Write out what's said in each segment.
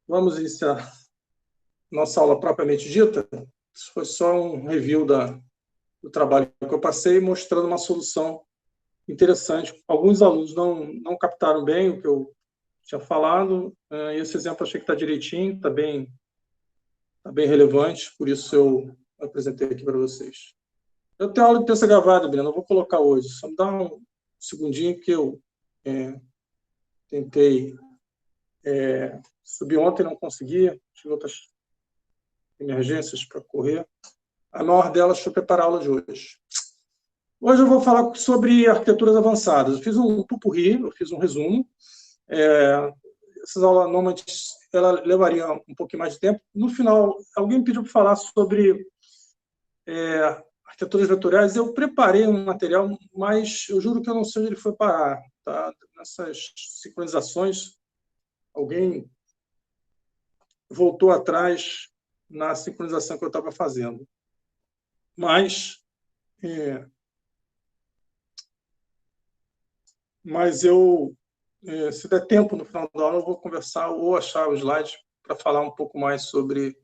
Vamos iniciar nossa aula propriamente dita. Isso foi só um review do trabalho que eu passei, mostrando uma solução interessante. Alguns alunos não captaram bem o que eu tinha falado, e esse exemplo eu achei que está direitinho, está bem relevante, por isso eu apresentei aqui para vocês. Eu tenho aula de terça gravada, Breno, não vou colocar hoje, só me dá um segundinho que eu tentei subir ontem, não consegui, tive outras emergências para correr. A maior delas foi preparar a aula de hoje. Hoje eu vou falar sobre arquiteturas avançadas. Eu fiz um pupurri, eu fiz um resumo. Essas aulas normalmente ela levaria um pouquinho mais de tempo. No final, alguém me pediu para falar sobre arquiteturas vetoriais. Eu preparei um material, mas eu juro que eu não sei onde ele foi parar. Tá? Nessas sincronizações, alguém voltou atrás na sincronização que eu estava fazendo. Mas eu, se der tempo no final da aula, eu vou conversar ou achar o slide para falar um pouco mais sobre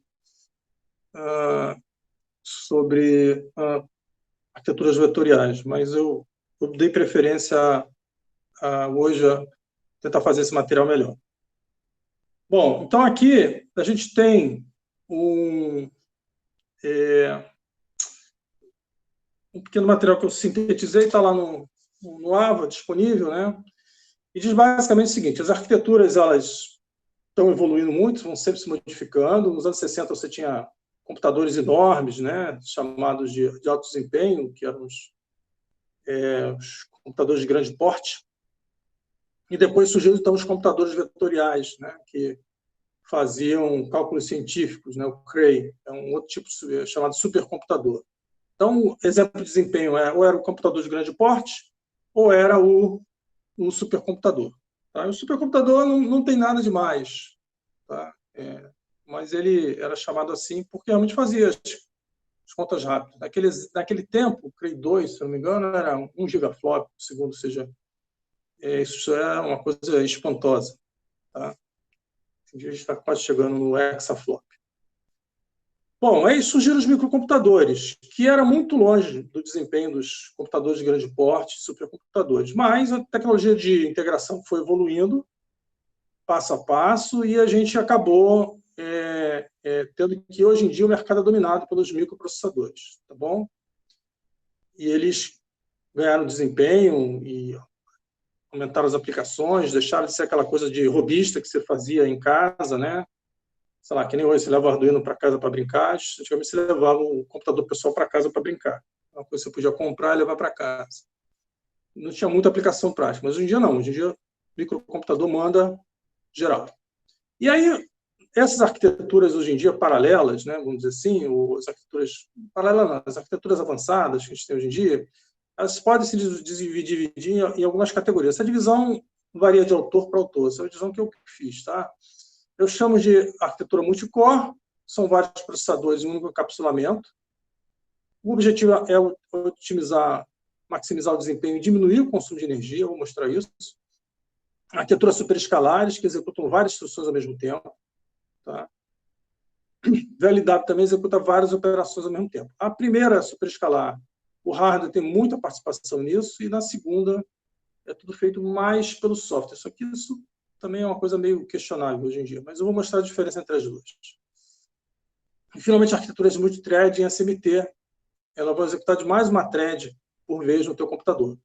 arquiteturas vetoriais. Mas eu dei preferência hoje a tentar fazer esse material melhor. Bom, então aqui a gente tem um pequeno material que eu sintetizei, está lá no AVA, disponível, né? E diz basicamente o seguinte: as arquiteturas elas estão evoluindo muito, vão sempre se modificando. Nos anos 60 você tinha computadores enormes, né, chamados de alto desempenho, que eram os computadores de grande porte. E depois surgiram então os computadores vetoriais, né, que faziam cálculos científicos, né, o Cray, é um outro tipo chamado supercomputador. Então, exemplo de desempenho ou era o computador de grande porte, ou era o supercomputador. Tá? O supercomputador não tem nada demais, tá? Mas ele era chamado assim porque realmente fazia as contas rápidas. Naquele tempo, o Cray 2, se não me engano, era 1 gigaflop por segundo, ou seja, isso é uma coisa espantosa. Tá? Hoje em dia a gente está quase chegando no hexaflop. Bom, aí surgiram os microcomputadores, que era muito longe do desempenho dos computadores de grande porte, supercomputadores. Mas a tecnologia de integração foi evoluindo passo a passo e a gente acabou tendo que, hoje em dia, o mercado é dominado pelos microprocessadores, tá bom? E eles ganharam desempenho e aumentaram as aplicações, deixaram de ser aquela coisa de robista que você fazia em casa, né? Sei lá, que nem hoje, você leva o Arduino para casa para brincar, antigamente você levava o computador pessoal para casa para brincar. Uma coisa que você podia comprar e levar para casa. Não tinha muita aplicação prática, mas hoje em dia não. Hoje em dia o microcomputador manda geral. E aí, essas arquiteturas hoje em dia paralelas, né, vamos dizer assim, as arquiteturas paralelas, as arquiteturas avançadas que a gente tem hoje em dia, elas podem se dividir em algumas categorias. Essa divisão varia de autor para autor. Essa é a divisão que eu fiz, tá? Eu chamo de arquitetura multicore, são vários processadores em um único encapsulamento. O objetivo é otimizar, maximizar o desempenho e diminuir o consumo de energia, eu vou mostrar isso. Arquiteturas superescalares, que executam várias instruções ao mesmo tempo. Tá? VLW também executa várias operações ao mesmo tempo. A primeira superescalar, o hardware tem muita participação nisso, e na segunda é tudo feito mais pelo software. Só que isso também é uma coisa meio questionável hoje em dia, mas eu vou mostrar a diferença entre as duas. E, finalmente, arquiteturas de multithread em SMT, ela vai executar de mais uma thread por vez no teu computador.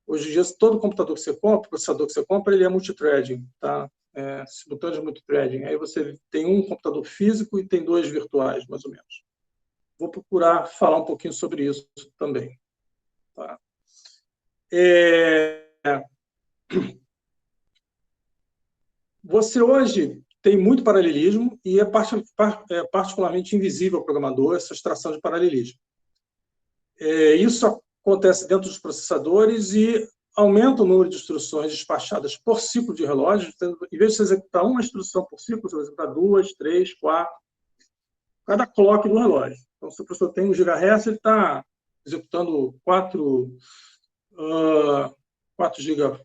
Hoje em dia, todo computador que você compra, processador que você compra, ele é multithreading, tá? Simultâneo de multithreading. Aí você tem um computador físico e tem 2 virtuais, mais ou menos. Vou procurar falar um pouquinho sobre isso também. Tá? Você hoje tem muito paralelismo e é particularmente invisível ao programador essa extração de paralelismo. Isso acontece dentro dos processadores e aumenta o número de instruções despachadas por ciclo de relógio. Em vez de você executar uma instrução por ciclo, você vai executar 2, 3, 4, cada clock do relógio. Então, se o processador tem 1 GHz, ele está executando 4 GB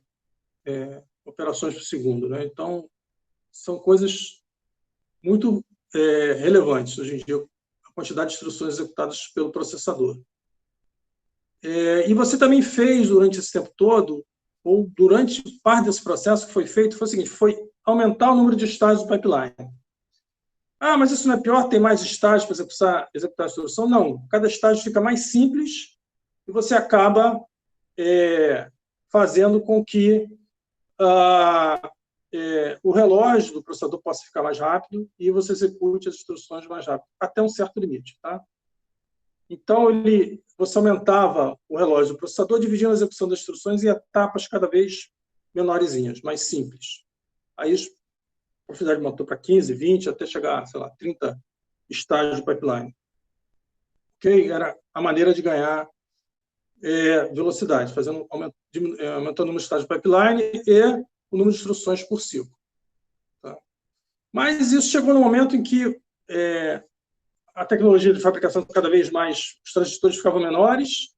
operações por segundo. Né? Então, são coisas muito relevantes hoje em dia, a quantidade de instruções executadas pelo processador. E você também fez, durante esse tempo todo, ou durante parte desse processo que foi feito, foi o seguinte, foi aumentar o número de estágios do pipeline. Ah, mas isso não é pior? Tem mais estágios para executar a instrução? Não. Cada estágio fica mais simples e você acaba fazendo com que o relógio do processador possa ficar mais rápido e você execute as instruções mais rápido, até um certo limite. Tá? Então, você aumentava o relógio do processador, dividindo a execução das instruções em etapas cada vez menorzinhas, mais simples. Aí, a profundidade aumentou para 15, 20, até chegar, sei lá, 30 estágios de pipeline. Okay? Era a maneira de ganhar velocidade, aumentando o número de estágios de pipeline e o número de instruções por ciclo. Tá? Mas isso chegou no momento em que a tecnologia de fabricação cada vez mais, os transistores ficavam menores,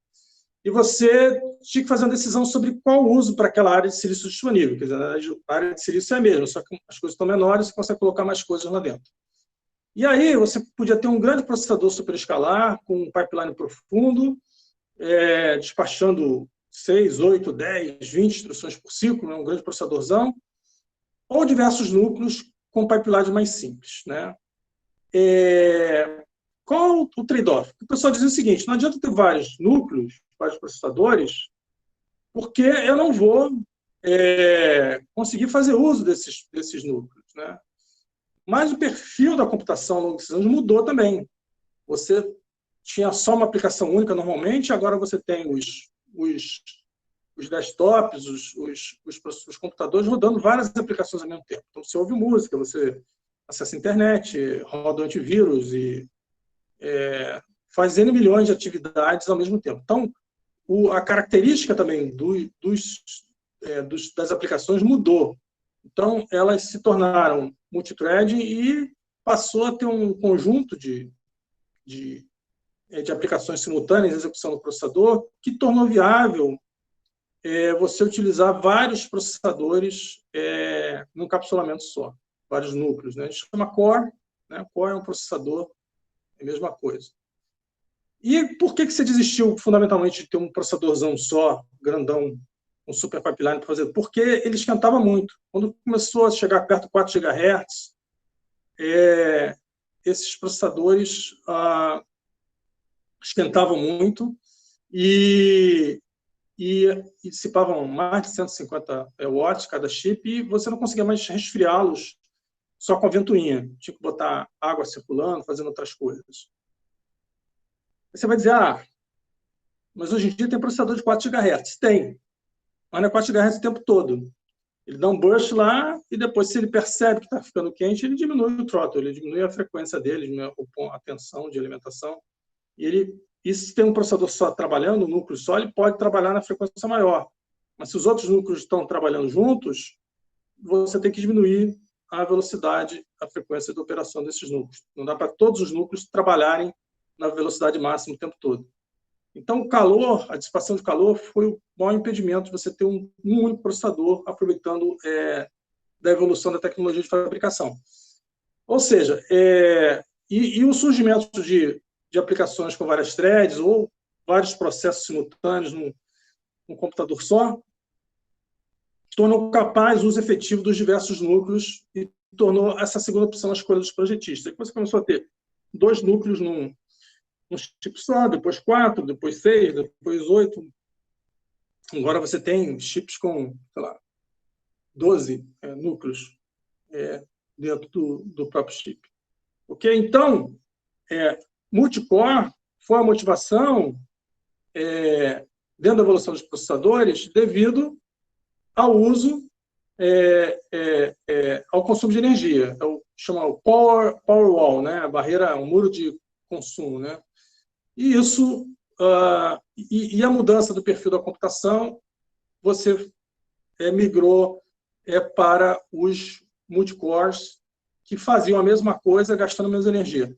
e você tinha que fazer uma decisão sobre qual uso para aquela área de silício disponível. Quer dizer, a área de silício é a mesma, só que as coisas estão menores, você consegue colocar mais coisas lá dentro. E aí você podia ter um grande processador superescalar, com um pipeline profundo, despachando 6, 8, 10, 20 instruções por ciclo, né, um grande processadorzão, ou diversos núcleos com pipelines mais simples. Né? Qual o trade-off? O pessoal diz o seguinte, não adianta ter vários núcleos, vários processadores, porque eu não vou conseguir fazer uso desses núcleos. Né? Mas o perfil da computação ao longo desses anos mudou também. Você tinha só uma aplicação única normalmente, agora você tem os desktops, os computadores rodando várias aplicações ao mesmo tempo. Então, você ouve música, você acessa a internet, roda antivírus e faz N milhões de atividades ao mesmo tempo. Então, a característica também das aplicações mudou. Então, elas se tornaram multithread e passou a ter um conjunto de aplicações simultâneas de execução do processador que tornou viável você utilizar vários processadores num encapsulamento só, vários núcleos. Né? A gente chama core, né? Core é um processador, é a mesma coisa. E por que você desistiu, fundamentalmente, de ter um processadorzão só, grandão, um super pipeline para fazer? Porque ele esquentava muito. Quando começou a chegar perto de 4 GHz, esses processadores esquentavam muito e dissipavam mais de 150 watts cada chip e você não conseguia mais resfriá-los só com a ventoinha. Tinha que botar água circulando, fazendo outras coisas. Você vai dizer, mas hoje em dia tem processador de 4 GHz. Tem, mas não é 4 GHz o tempo todo. Ele dá um burst lá e depois, se ele percebe que está ficando quente, ele diminui o throttle, ele diminui a frequência dele, diminui a tensão de alimentação. E se tem um processador só trabalhando, um núcleo só, ele pode trabalhar na frequência maior. Mas se os outros núcleos estão trabalhando juntos, você tem que diminuir a velocidade, a frequência de operação desses núcleos. Não dá para todos os núcleos trabalharem na velocidade máxima o tempo todo. Então, o calor, a dissipação de calor foi o maior impedimento de você ter um único processador aproveitando da evolução da tecnologia de fabricação. Ou seja, e o surgimento de aplicações com várias threads ou vários processos simultâneos num computador só, tornou capaz o uso efetivo dos diversos núcleos e tornou essa segunda opção a escolha dos projetistas. Depois você começou a ter 2 núcleos num chip só, depois 4, depois 6, depois 8. Agora você tem chips com, sei lá, 12 núcleos dentro do próprio chip. Ok? Então, multicore foi a motivação dentro da evolução dos processadores devido ao uso, ao consumo de energia. Chama o power wall, né? A barreira, um muro de consumo. Né? E isso, e a mudança do perfil da computação, você migrou para os multicores que faziam a mesma coisa, gastando menos energia.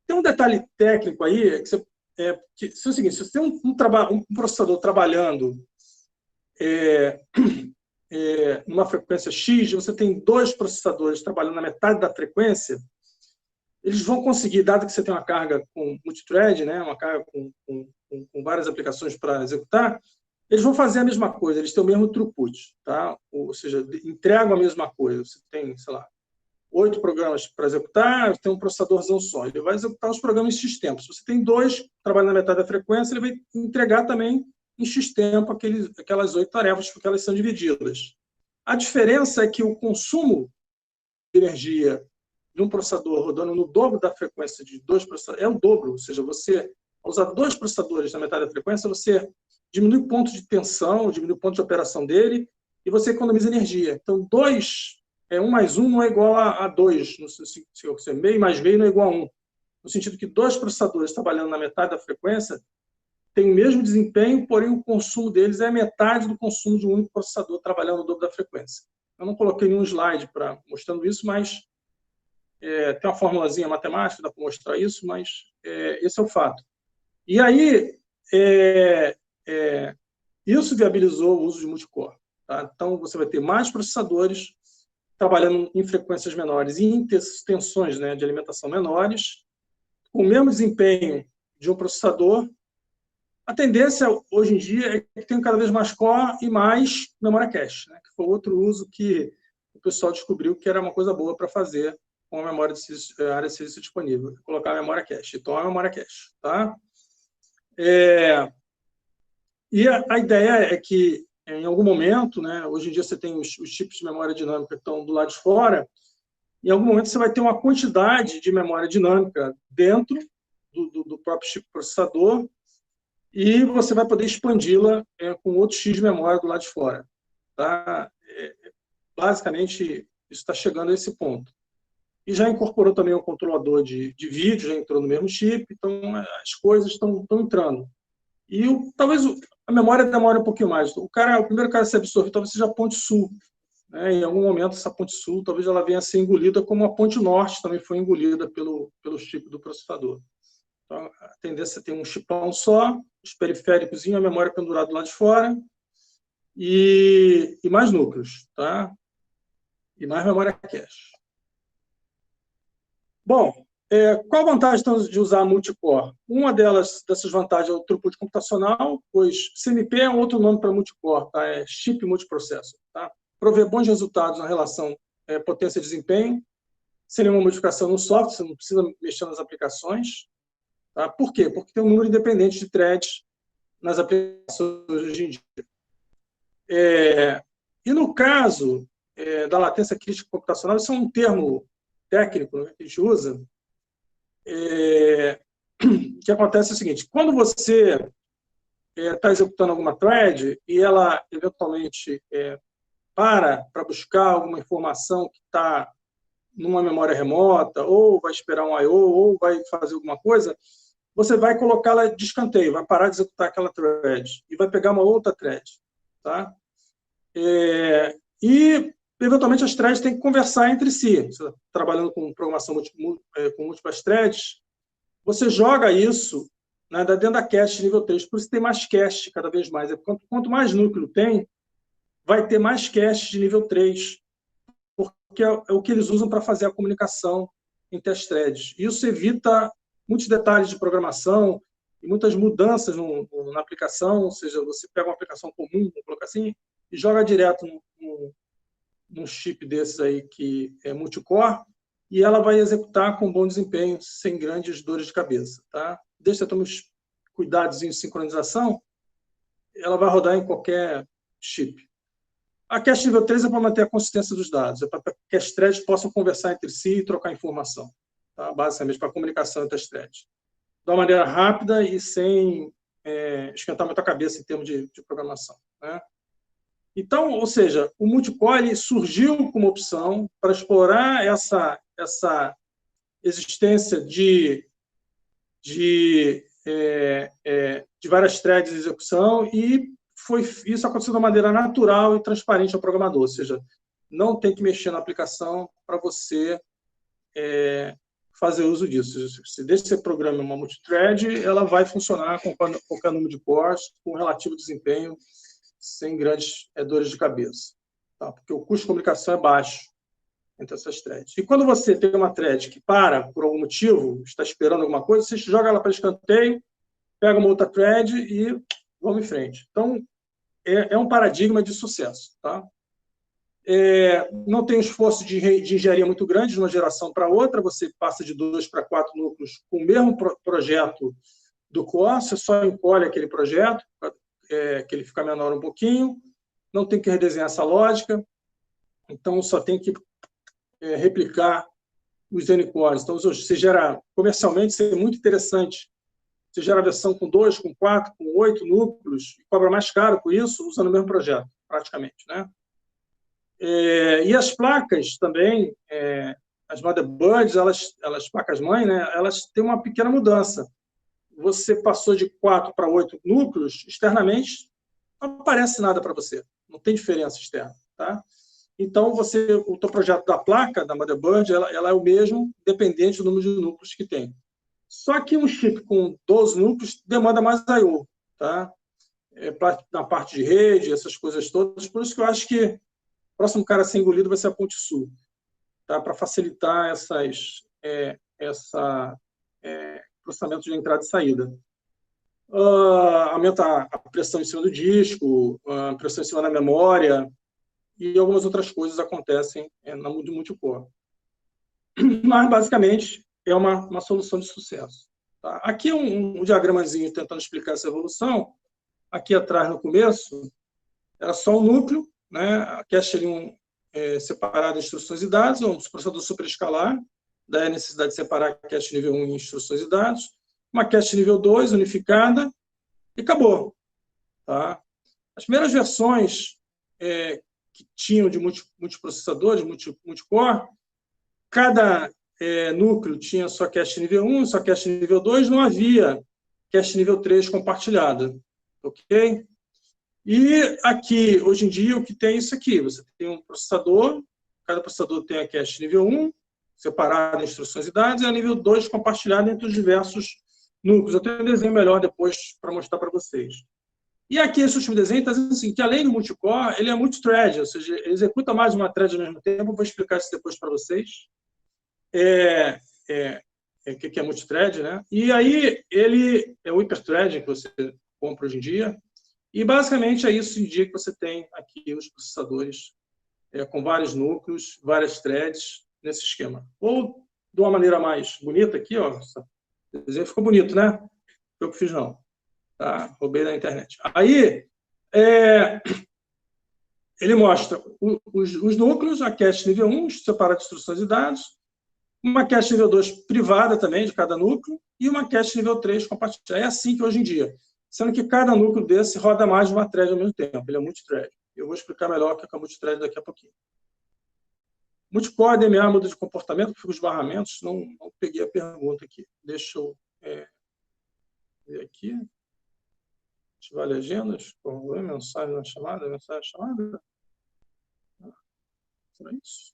Tem um detalhe técnico aí, que é o seguinte, se você tem um processador trabalhando numa frequência X, você tem 2 processadores trabalhando na metade da frequência, eles vão conseguir, dado que você tem uma carga com multithread, né, uma carga com várias aplicações para executar, eles vão fazer a mesma coisa, eles têm o mesmo throughput, tá? Ou seja, entregam a mesma coisa. Você tem, sei lá, 8 programas para executar, tem um processadorzão só. Ele vai executar os programas em X tempo. Se você tem 2, trabalhando na metade da frequência, ele vai entregar também em X tempo aquelas 8 tarefas, porque elas são divididas. A diferença é que o consumo de energia de um processador rodando no dobro da frequência de 2 processadores é o dobro. Ou seja, você, ao usar 2 processadores na metade da frequência, você diminui o ponto de tensão, diminui o ponto de operação dele e você economiza energia. Então, 1 mais 1 não é igual a 2. Meio mais meio não é igual a 1. No sentido que 2 processadores trabalhando na metade da frequência têm o mesmo desempenho, porém o consumo deles é metade do consumo de um único processador trabalhando no dobro da frequência. Eu não coloquei nenhum slide mostrando isso, mas tem uma formulazinha matemática, dá para mostrar isso, mas esse é o fato. E aí, isso viabilizou o uso de multicore. Tá? Então, você vai ter mais processadores trabalhando em frequências menores e em tensões, né, de alimentação menores, com o mesmo desempenho de um processador. A tendência, hoje em dia, é que tenha cada vez mais core e mais memória cache, né, que foi outro uso que o pessoal descobriu que era uma coisa boa para fazer com a memória de área de serviço disponível, colocar a memória cache. Então, a memória cache. Tá? E a ideia é que, em algum momento, né, hoje em dia você tem os chips de memória dinâmica que estão do lado de fora, em algum momento você vai ter uma quantidade de memória dinâmica dentro do próprio chip processador e você vai poder expandi-la com outro X de memória do lado de fora. Tá? Basicamente, isso está chegando a esse ponto. E já incorporou também o controlador de vídeo, já entrou no mesmo chip, então as coisas estão entrando. E talvez a memória demore um pouquinho mais. O primeiro cara a ser absorvido talvez seja a ponte sul. Né? Em algum momento, essa ponte sul talvez ela venha a ser engolida, como a ponte norte também foi engolida pelo chip do processador. Então, a tendência é ter um chipão só, os periféricos e a memória pendurada lá de fora, e mais núcleos. Tá? E mais memória cache. Bom, qual a vantagem então, de usar multicore? Uma dessas vantagens é o throughput computacional, pois CMP é um outro nome para multicore, tá? É chip multiprocessor. Tá? Prover bons resultados na relação potência e desempenho, sem nenhuma modificação no software, você não precisa mexer nas aplicações. Tá? Por quê? Porque tem um número independente de threads nas aplicações hoje em dia. E no caso da latência crítica computacional, isso é um termo técnico, né, que a gente usa. O que acontece é o seguinte: quando você está executando alguma thread e ela eventualmente para buscar alguma informação que está numa memória remota, ou vai esperar um I/O, ou vai fazer alguma coisa, você vai colocá-la de escanteio, vai parar de executar aquela thread e vai pegar uma outra thread. Tá? E, eventualmente, as threads têm que conversar entre si. Você está trabalhando com programação com múltiplas threads, você joga isso, né, dentro da cache nível 3. Por isso tem mais cache cada vez mais. Quanto mais núcleo tem, vai ter mais cache de nível 3, porque é o que eles usam para fazer a comunicação entre as threads. Isso evita muitos detalhes de programação e muitas mudanças na aplicação, ou seja, você pega uma aplicação comum, vamos colocar assim, e joga direto num chip desses aí que é multicore, e ela vai executar com bom desempenho, sem grandes dores de cabeça. Tá? Desde que você tome os cuidados em sincronização, ela vai rodar em qualquer chip. A cache nível 3 é para manter a consistência dos dados, é para que as threads possam conversar entre si e trocar informação. Tá? Basicamente, para a comunicação entre as threads. De uma maneira rápida e sem esquentar muito a cabeça em termos de programação. Né? Então, ou seja, o multicore surgiu como opção para explorar essa existência de várias threads de execução e isso aconteceu de uma maneira natural e transparente ao programador, ou seja, não tem que mexer na aplicação para você fazer uso disso. Se desde que você programa uma multithread, ela vai funcionar com qualquer número de cores, com relativo desempenho, sem grandes dores de cabeça. tá? Porque o custo de comunicação é baixo entre essas threads. E quando você tem uma thread que para por algum motivo, está esperando alguma coisa, você joga ela para escanteio, pega uma outra thread e vamos em frente. Então, é um paradigma de sucesso. Tá? Não tem um esforço de engenharia muito grande de uma geração para outra, você passa de 2 para 4 núcleos com o mesmo projeto do core, você só encolhe aquele projeto, que ele fica menor um pouquinho, não tem que redesenhar essa lógica, então só tem que replicar os N-cores. Então, você gera, comercialmente, isso é muito interessante. Você gera a versão com 2, com 4, com 8 núcleos, e cobra mais caro por isso, usando o mesmo projeto, praticamente. Né? E as placas também, as motherboards, elas placas-mãe, né, elas têm uma pequena mudança. Você passou de 4 para 8 núcleos, externamente, não aparece nada para você. Não tem diferença externa. Tá? Então, o teu projeto da placa, da motherboard, ela é o mesmo, independente do número de núcleos que tem. Só que um chip com 12 núcleos demanda mais I/O, tá? Na parte de rede, essas coisas todas. Por isso que eu acho que o próximo cara a ser engolido vai ser a Ponte Sul, tá? Para facilitar processamento de entrada e saída. Aumenta a pressão em cima do disco, a pressão em cima da memória, e algumas outras coisas acontecem na multicore. Mas, basicamente, é uma solução de sucesso. Tá? Aqui é um diagramazinho tentando explicar essa evolução. Aqui atrás, no começo, era só um núcleo, né? A cache ali separado em instruções e dados, um processador superescalar, daí a necessidade de separar a cache nível 1 em instruções e dados, uma cache nível 2 unificada, e acabou. Tá? As primeiras versões que tinham de multiprocessador, de multicore, cada núcleo tinha sua cache nível 1, sua cache nível 2, não havia cache nível 3 compartilhada. Ok? E aqui, hoje em dia, o que tem é isso aqui. Você tem um processador, cada processador tem a cache nível 1, separada em instruções e dados, e a nível 2 compartilhada entre os diversos núcleos. Eu tenho um desenho melhor depois para mostrar para vocês. E aqui, esse último desenho está dizendo assim, que além do multicore, ele é multithread, ou seja, ele executa mais de uma thread ao mesmo tempo. Eu vou explicar isso depois para vocês. O que é multithread, né? E aí, ele é o hyperthread que você compra hoje em dia. E, basicamente, é isso em dia que você tem aqui os processadores com vários núcleos, várias threads nesse esquema. Ou, de uma maneira mais bonita aqui, ó, o desenho ficou bonito, né? Eu que fiz, não. Tá? Roubei da internet. Aí, ele mostra os núcleos, a cache nível 1, separada de instruções e dados, uma cache nível 2 privada também, de cada núcleo, e uma cache nível 3 compartilhada. É assim que hoje em dia. Sendo que cada núcleo desse roda mais de uma thread ao mesmo tempo. Ele é multithread. Eu vou explicar melhor o que é multithread daqui a pouquinho. Multicore, DMA, muda de comportamento, os barramentos, não peguei a pergunta aqui. Deixa eu ver aqui. Ativar legendas, mensagem na chamada, mensagem na chamada. Será isso?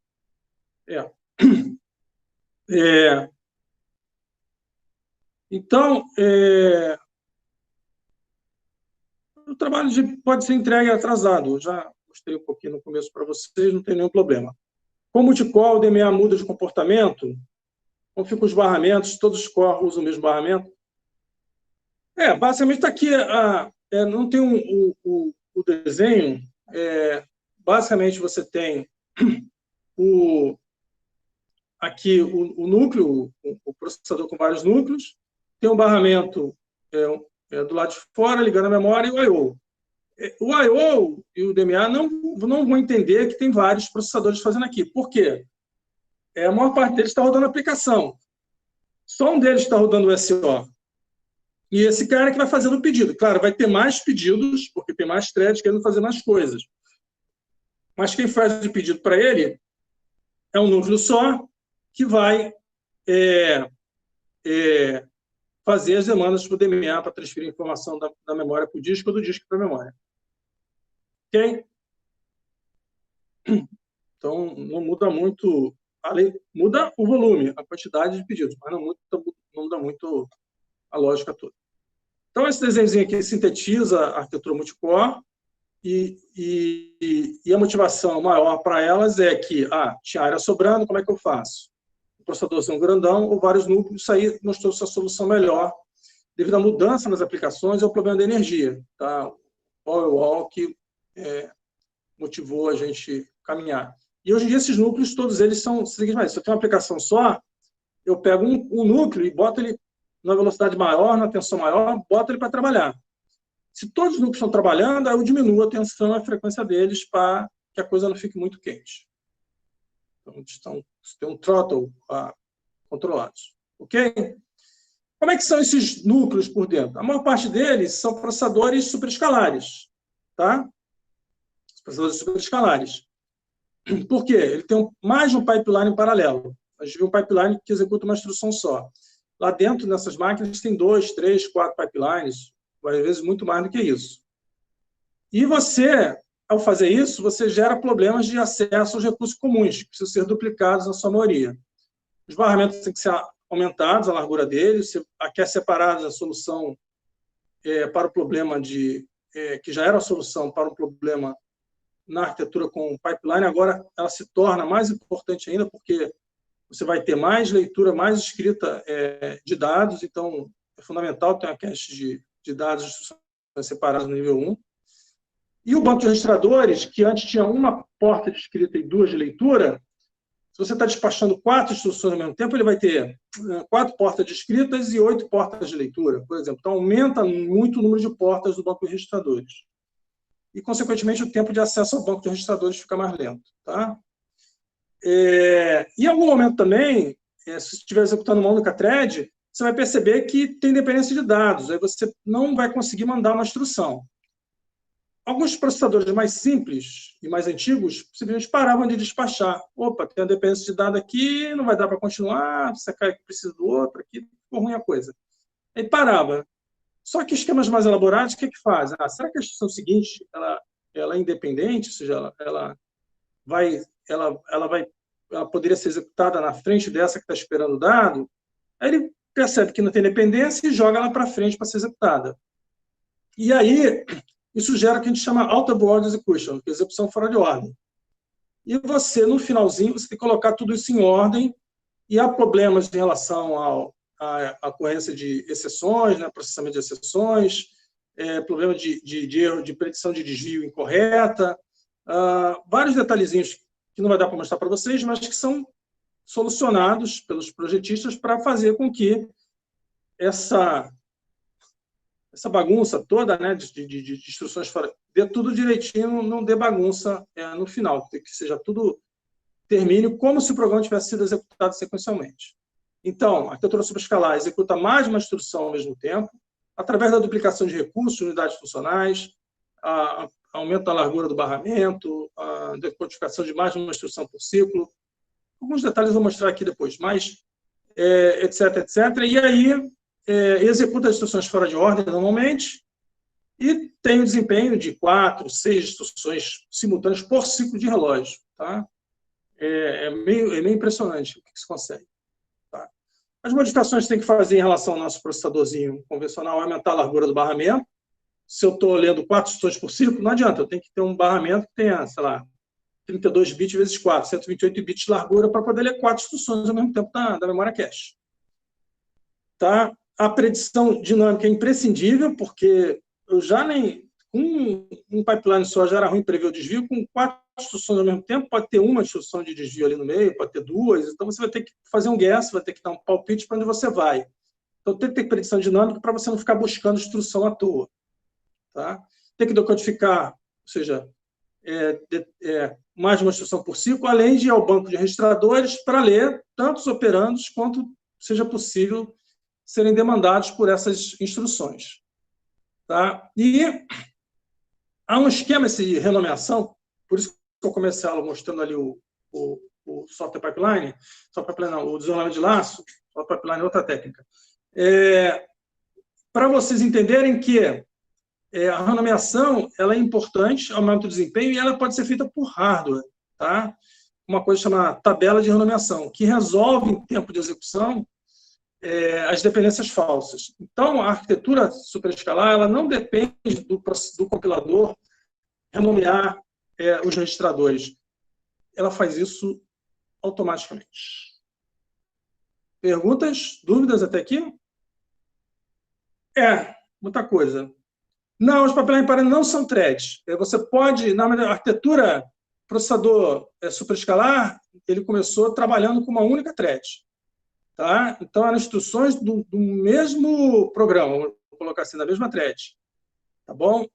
Então, o trabalho pode ser entregue atrasado. Eu já mostrei um pouquinho no começo para vocês, não tem nenhum problema. Com multicore, o DMA muda de comportamento, como ficam os barramentos, todos os core usam o mesmo barramento. Basicamente está aqui, não tem o desenho, basicamente você tem aqui o núcleo, o processador com vários núcleos, tem um barramento do lado de fora, ligando a memória, e o I/O. O I/O e o DMA não vão entender que tem vários processadores fazendo aqui. Por quê? A maior parte deles está rodando a aplicação. Só um deles está rodando o SO. E esse cara que vai fazendo o pedido. Claro, vai ter mais pedidos, porque tem mais threads querendo fazer mais coisas. Mas quem faz o pedido para ele é um núcleo só que vai fazer as demandas para o DMA para transferir informação da memória para o disco ou do disco para a memória. Ok? Então, não muda muito. Muda o volume, a quantidade de pedidos, mas não muda muito a lógica toda. Então, esse desenhozinho aqui sintetiza a arquitetura multicore. a motivação maior para elas é que, tinha área sobrando, como é que eu faço? O processadorzinho grandão ou vários núcleos, isso aí nos trouxe a solução melhor, devido à mudança nas aplicações e ao problema da energia, tá? O Powerwall que motivou a gente caminhar. E hoje em dia esses núcleos, todos eles são seguintes, se eu tenho uma aplicação só, eu pego um núcleo e boto ele na velocidade maior, na tensão maior, boto ele para trabalhar. Se todos os núcleos estão trabalhando, aí eu diminuo a tensão e a frequência deles para que a coisa não fique muito quente. Então, tem um throttle controlados. Ok? Como é que são esses núcleos por dentro? A maior parte deles são processadores superescalares. Tá? Processadores superescalares. Por quê? Ele tem mais de um pipeline em paralelo. A gente viu um pipeline que executa uma instrução só. Lá dentro, nessas máquinas, tem 2, 3, 4 pipelines, às vezes muito mais do que isso. E você, ao fazer isso, você gera problemas de acesso aos recursos comuns, que precisam ser duplicados na sua maioria. Os barramentos têm que ser aumentados, a largura deles, você quer separar a solução para o problema que já era a solução para um problema na arquitetura com pipeline, agora ela se torna mais importante ainda, porque você vai ter mais leitura, mais escrita de dados, então é fundamental ter uma cache de dados separados no nível 1. E o banco de registradores, que antes tinha uma porta de escrita e 2 de leitura, se você está despachando 4 instruções ao mesmo tempo, ele vai ter 4 portas de escritas e 8 portas de leitura, por exemplo. Então, aumenta muito o número de portas do banco de registradores. E, consequentemente, o tempo de acesso ao banco de registradores fica mais lento. Tá? Em algum momento também, se você estiver executando uma única thread, você vai perceber que tem dependência de dados, aí você não vai conseguir mandar uma instrução. Alguns processadores mais simples e mais antigos simplesmente paravam de despachar. Opa, tem uma dependência de dados aqui, não vai dar para continuar, você cai que precisa do outro, aqui ficou ruim a coisa. Aí parava. Só que esquemas mais elaborados, o que fazem? Será que a instrução seguinte ela é independente, ou seja, ela poderia ser executada na frente dessa que está esperando o dado? Aí ele percebe que não tem dependência e joga ela para frente para ser executada. E aí, isso gera o que a gente chama out of order execution, que é execução fora de ordem. E você, no finalzinho, você tem que colocar tudo isso em ordem, e há problemas em relação à ocorrência de exceções, né, processamento de exceções, problema de erro de predição de desvio incorreta, vários detalhezinhos que não vai dar para mostrar para vocês, mas que são solucionados pelos projetistas para fazer com que essa bagunça toda, né, de instruções fora, dê tudo direitinho, não dê bagunça no final, que seja tudo termine como se o programa tivesse sido executado sequencialmente. Então, a arquitetura superescalar executa mais de uma instrução ao mesmo tempo, através da duplicação de recursos, unidades funcionais, aumento da largura do barramento, a decodificação de mais de uma instrução por ciclo. Alguns detalhes eu vou mostrar aqui depois, mas etc, etc. E aí, executa as instruções fora de ordem, normalmente, e tem o desempenho de 4, 6 instruções simultâneas por ciclo de relógio. Tá? É meio impressionante o que se consegue. Tá? As modificações que tem que fazer em relação ao nosso processadorzinho convencional é aumentar a largura do barramento. Se eu estou lendo 4 instruções por ciclo, não adianta, eu tenho que ter um barramento que tenha, sei lá, 32 bits vezes 4, 128 bits de largura para poder ler 4 instruções ao mesmo tempo da memória cache. Tá? A predição dinâmica é imprescindível, porque eu já nem... Com um pipeline só já era ruim prever o desvio, com 4 instruções ao mesmo tempo, pode ter uma instrução de desvio ali no meio, pode ter 2, então você vai ter que fazer um guess, vai ter que dar um palpite para onde você vai. Então tem que ter predição dinâmica para você não ficar buscando instrução à toa. Tá? Tem que decodificar, ou seja, mais de uma instrução por ciclo, além de ir ao banco de registradores para ler tantos operandos quanto seja possível serem demandados por essas instruções. Tá? E há um esquema de renomeação, por isso que eu comecei a aula mostrando ali o software pipeline, o desenvolvimento de laço, software pipeline é outra técnica. Para vocês entenderem que a renomeação ela é importante, aumenta o desempenho, e ela pode ser feita por hardware. Tá? Uma coisa chamada tabela de renomeação, que resolve em tempo de execução as dependências falsas. Então, a arquitetura superescalar ela não depende do compilador renomear os registradores. Ela faz isso automaticamente. Perguntas? Dúvidas até aqui? Muita coisa. Não, os papéis em parede não são threads. Você pode, na arquitetura, processador superescalar, ele começou trabalhando com uma única thread. Tá? Então, eram instruções do mesmo programa, vou colocar assim, da mesma thread. Tá bom?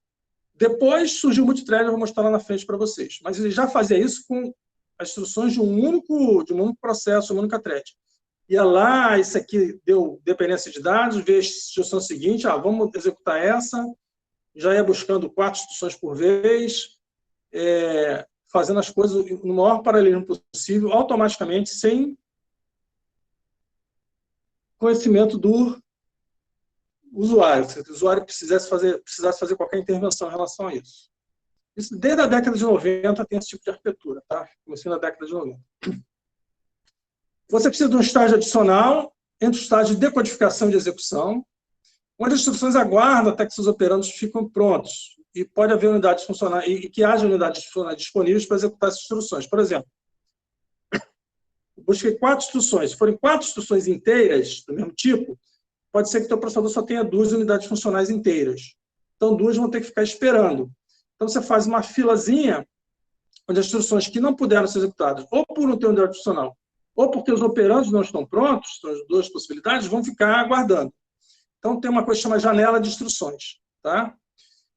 Depois surgiu o multithread, eu vou mostrar lá na frente para vocês. Mas ele já fazia isso com as instruções de um único processo, uma única thread. Ia lá, isso aqui deu dependência de dados, vê a instrução seguinte, vamos executar essa, já ia buscando 4 instruções por vez, fazendo as coisas no maior paralelismo possível, automaticamente, sem conhecimento do usuário, se o usuário precisasse fazer qualquer intervenção em relação a isso. Isso desde a década de 90 tem esse tipo de arquitetura, tá? Comecei na década de 90. Você precisa de um estágio adicional entre o estágio de decodificação e de execução, onde as instruções aguardam até que seus operandos ficam prontos e pode haver unidades funcionais e que haja unidades funcionais disponíveis para executar essas instruções. Por exemplo, eu busquei 4 instruções. Se forem 4 instruções inteiras do mesmo tipo, pode ser que o teu processador só tenha 2 unidades funcionais inteiras. Então, 2 vão ter que ficar esperando. Então, você faz uma filazinha onde as instruções que não puderam ser executadas, ou por não ter unidade funcional, ou porque os operandos não estão prontos, são as 2 possibilidades, vão ficar aguardando. Então, tem uma coisa que chama janela de instruções. Tá?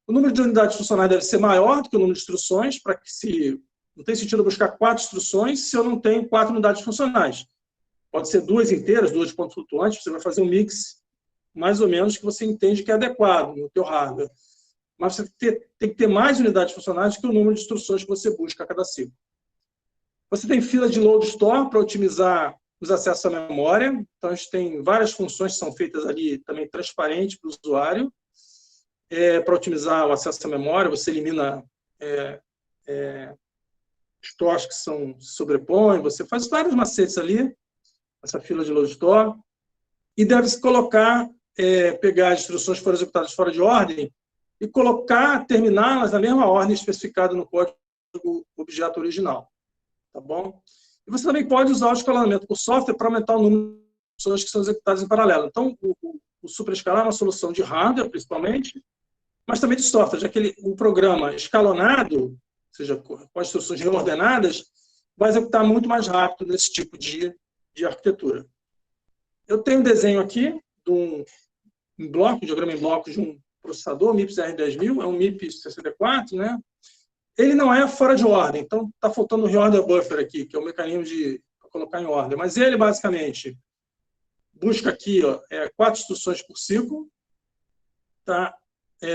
O número de unidades funcionais deve ser maior do que o número de instruções, para que não tem sentido buscar 4 instruções se eu não tenho 4 unidades funcionais. Pode ser 2 inteiras, 2 de ponto flutuante, você vai fazer um mix mais ou menos que você entende que é adequado no teu hardware. Mas você tem que ter mais unidades funcionais que o número de instruções que você busca a cada ciclo. Você tem fila de load store para otimizar os acessos à memória. Então, a gente tem várias funções que são feitas ali também transparentes para o usuário. Para otimizar o acesso à memória, você elimina stores que se sobrepõem, você faz vários macetes ali, essa fila de load store. E deve-se colocar, pegar as instruções que foram executadas fora de ordem e terminá-las na mesma ordem especificada no código objeto original. Tá bom? E você também pode usar o escalonamento por software para aumentar o número de instruções que são executadas em paralelo. Então, o superescalar é uma solução de hardware, principalmente, mas também de software, já que o programa escalonado, ou seja, com as instruções reordenadas, vai executar muito mais rápido nesse tipo de arquitetura. Eu tenho um desenho aqui de um diagrama em bloco de um processador, MIPS R10000, é um MIPS 64, né? Ele não é fora de ordem, então está faltando o reorder buffer aqui, que é o mecanismo de colocar em ordem. Mas ele, basicamente, busca aqui 4 instruções por ciclo, tá?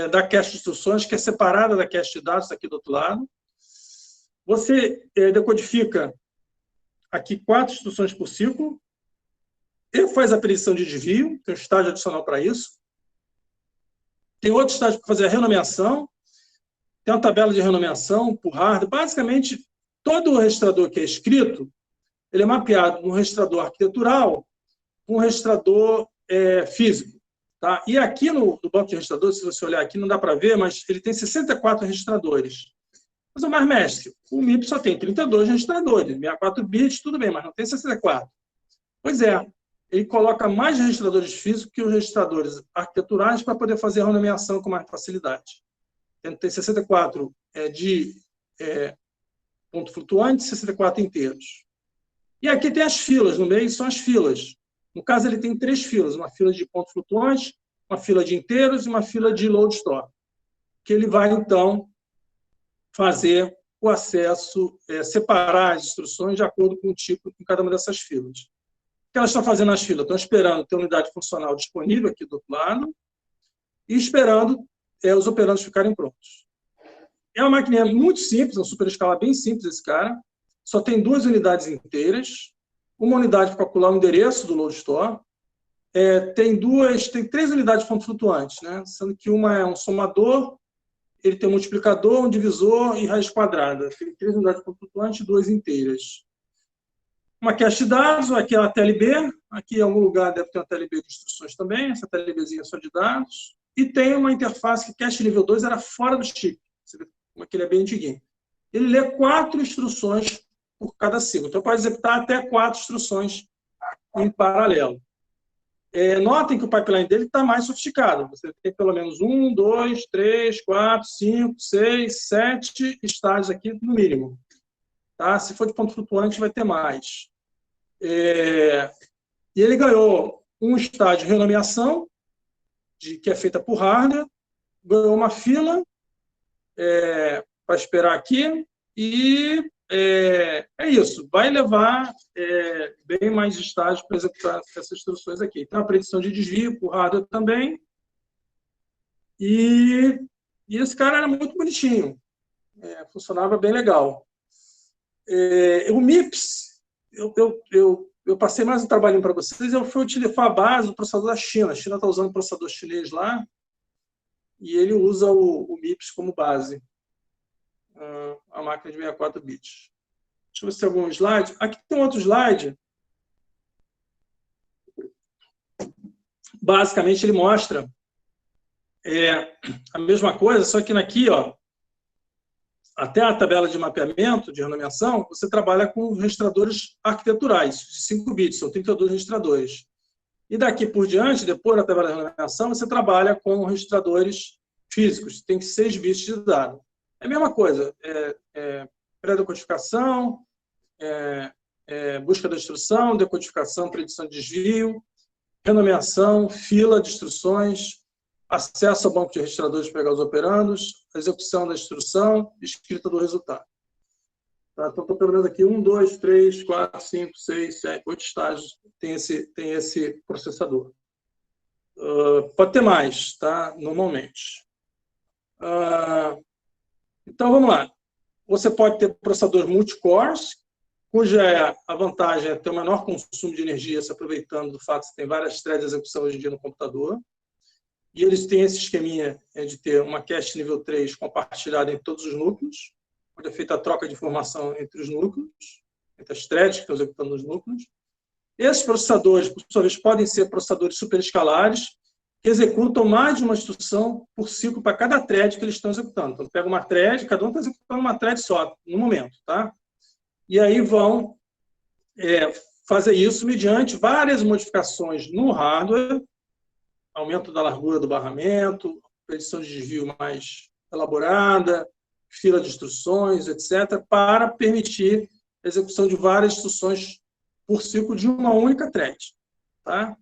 Da cache de instruções, que é separada da cache de dados aqui do outro lado. Você decodifica aqui 4 instruções por ciclo, e faz a predição de desvio, tem um estágio adicional para isso. Tem outro estágio para fazer a renomeação, tem uma tabela de renomeação por hardware. Basicamente, todo o registrador que é escrito, ele é mapeado num registrador arquitetural com um registrador físico. Tá? E aqui no banco de registradores, se você olhar aqui, não dá para ver, mas ele tem 64 registradores. Mas, mais mestre, o MIPS só tem 32 registradores, 64 bits, tudo bem, mas não tem 64. Pois é, ele coloca mais registradores físicos que os registradores arquiteturais para poder fazer a renomeação com mais facilidade. Tem 64 de ponto flutuante e 64 inteiros. E aqui tem as filas, no meio são as filas. No caso, ele tem 3 filas, uma fila de ponto flutuante, uma fila de inteiros e uma fila de load store, que ele vai, então, fazer o acesso, separar as instruções de acordo com o tipo de cada uma dessas filas. O que elas estão fazendo nas filas? Estão esperando ter unidade funcional disponível aqui do outro lado e esperando os operandos ficarem prontos. É uma máquina muito simples, um superescalar bem simples esse cara, só tem 2 unidades inteiras, uma unidade para calcular o endereço do load store, tem 3 unidades de ponto flutuantes, né? Sendo que uma é um somador, ele tem um multiplicador, um divisor e raiz quadrada. Tem 3 unidades de ponto flutuante e 2 inteiras. Uma cache de dados, aqui é a TLB, aqui em algum lugar deve ter uma TLB de instruções também, essa TLBzinha é só de dados, e tem uma interface que cache nível 2 era fora do chip. Você como é que ele é bem antiguinho. Ele lê 4 instruções por cada ciclo. Então, pode executar até 4 instruções em paralelo. Notem que o pipeline dele está mais sofisticado. Você tem pelo menos 1, 2, 3, 4, 5, 6, 7 estágios aqui, no mínimo. Tá? Se for de ponto flutuante, vai ter mais. E ele ganhou um estágio de renomeação, que é feita por hardware, ganhou uma fila para esperar aqui, e é isso. Vai levar bem mais estágios para executar essas instruções aqui. Então, a predição de desvio por hardware também. E esse cara era muito bonitinho. Funcionava bem legal. O MIPS, eu passei mais um trabalhinho para vocês, eu fui utilizar a base do processador da China. A China está usando o processador chinês lá, e ele usa o MIPS como base. A máquina de 64 bits. Deixa eu ver se tem algum slide. Aqui tem outro slide. Basicamente, ele mostra a mesma coisa, só que aqui, ó, até a tabela de mapeamento, de renomeação, você trabalha com registradores arquiteturais, de 5 bits, são 32 registradores. E daqui por diante, depois da tabela de renomeação, você trabalha com registradores físicos, tem 6 bits de dado. É a mesma coisa, pré-decodificação, busca da instrução, decodificação, predição de desvio, renomeação, fila de instruções, acesso ao banco de registradores para pegar os operandos, execução da instrução, escrita do resultado. Tá? Então, estou pelo menos aqui 1, 2, 3, 4, 5, 6, 7, 8 estágios tem esse processador. Pode ter mais, tá? Normalmente. Então, vamos lá. Você pode ter processadores multicores, cuja a vantagem é ter o menor consumo de energia, se aproveitando do fato que você tem várias threads de execução hoje em dia no computador. E eles têm esse esqueminha de ter uma cache nível 3 compartilhada em todos os núcleos, onde é feita a troca de informação entre os núcleos, entre as threads que estão executando nos núcleos. Esses processadores, por sua vez, podem ser processadores superescalares, que executam mais de uma instrução por ciclo para cada thread que eles estão executando. Então, pega uma thread, cada um está executando uma thread só, no momento. Tá? E aí vão fazer isso mediante várias modificações no hardware, aumento da largura do barramento, predição de desvio mais elaborada, fila de instruções, etc., para permitir a execução de várias instruções por ciclo de uma única thread. Tá?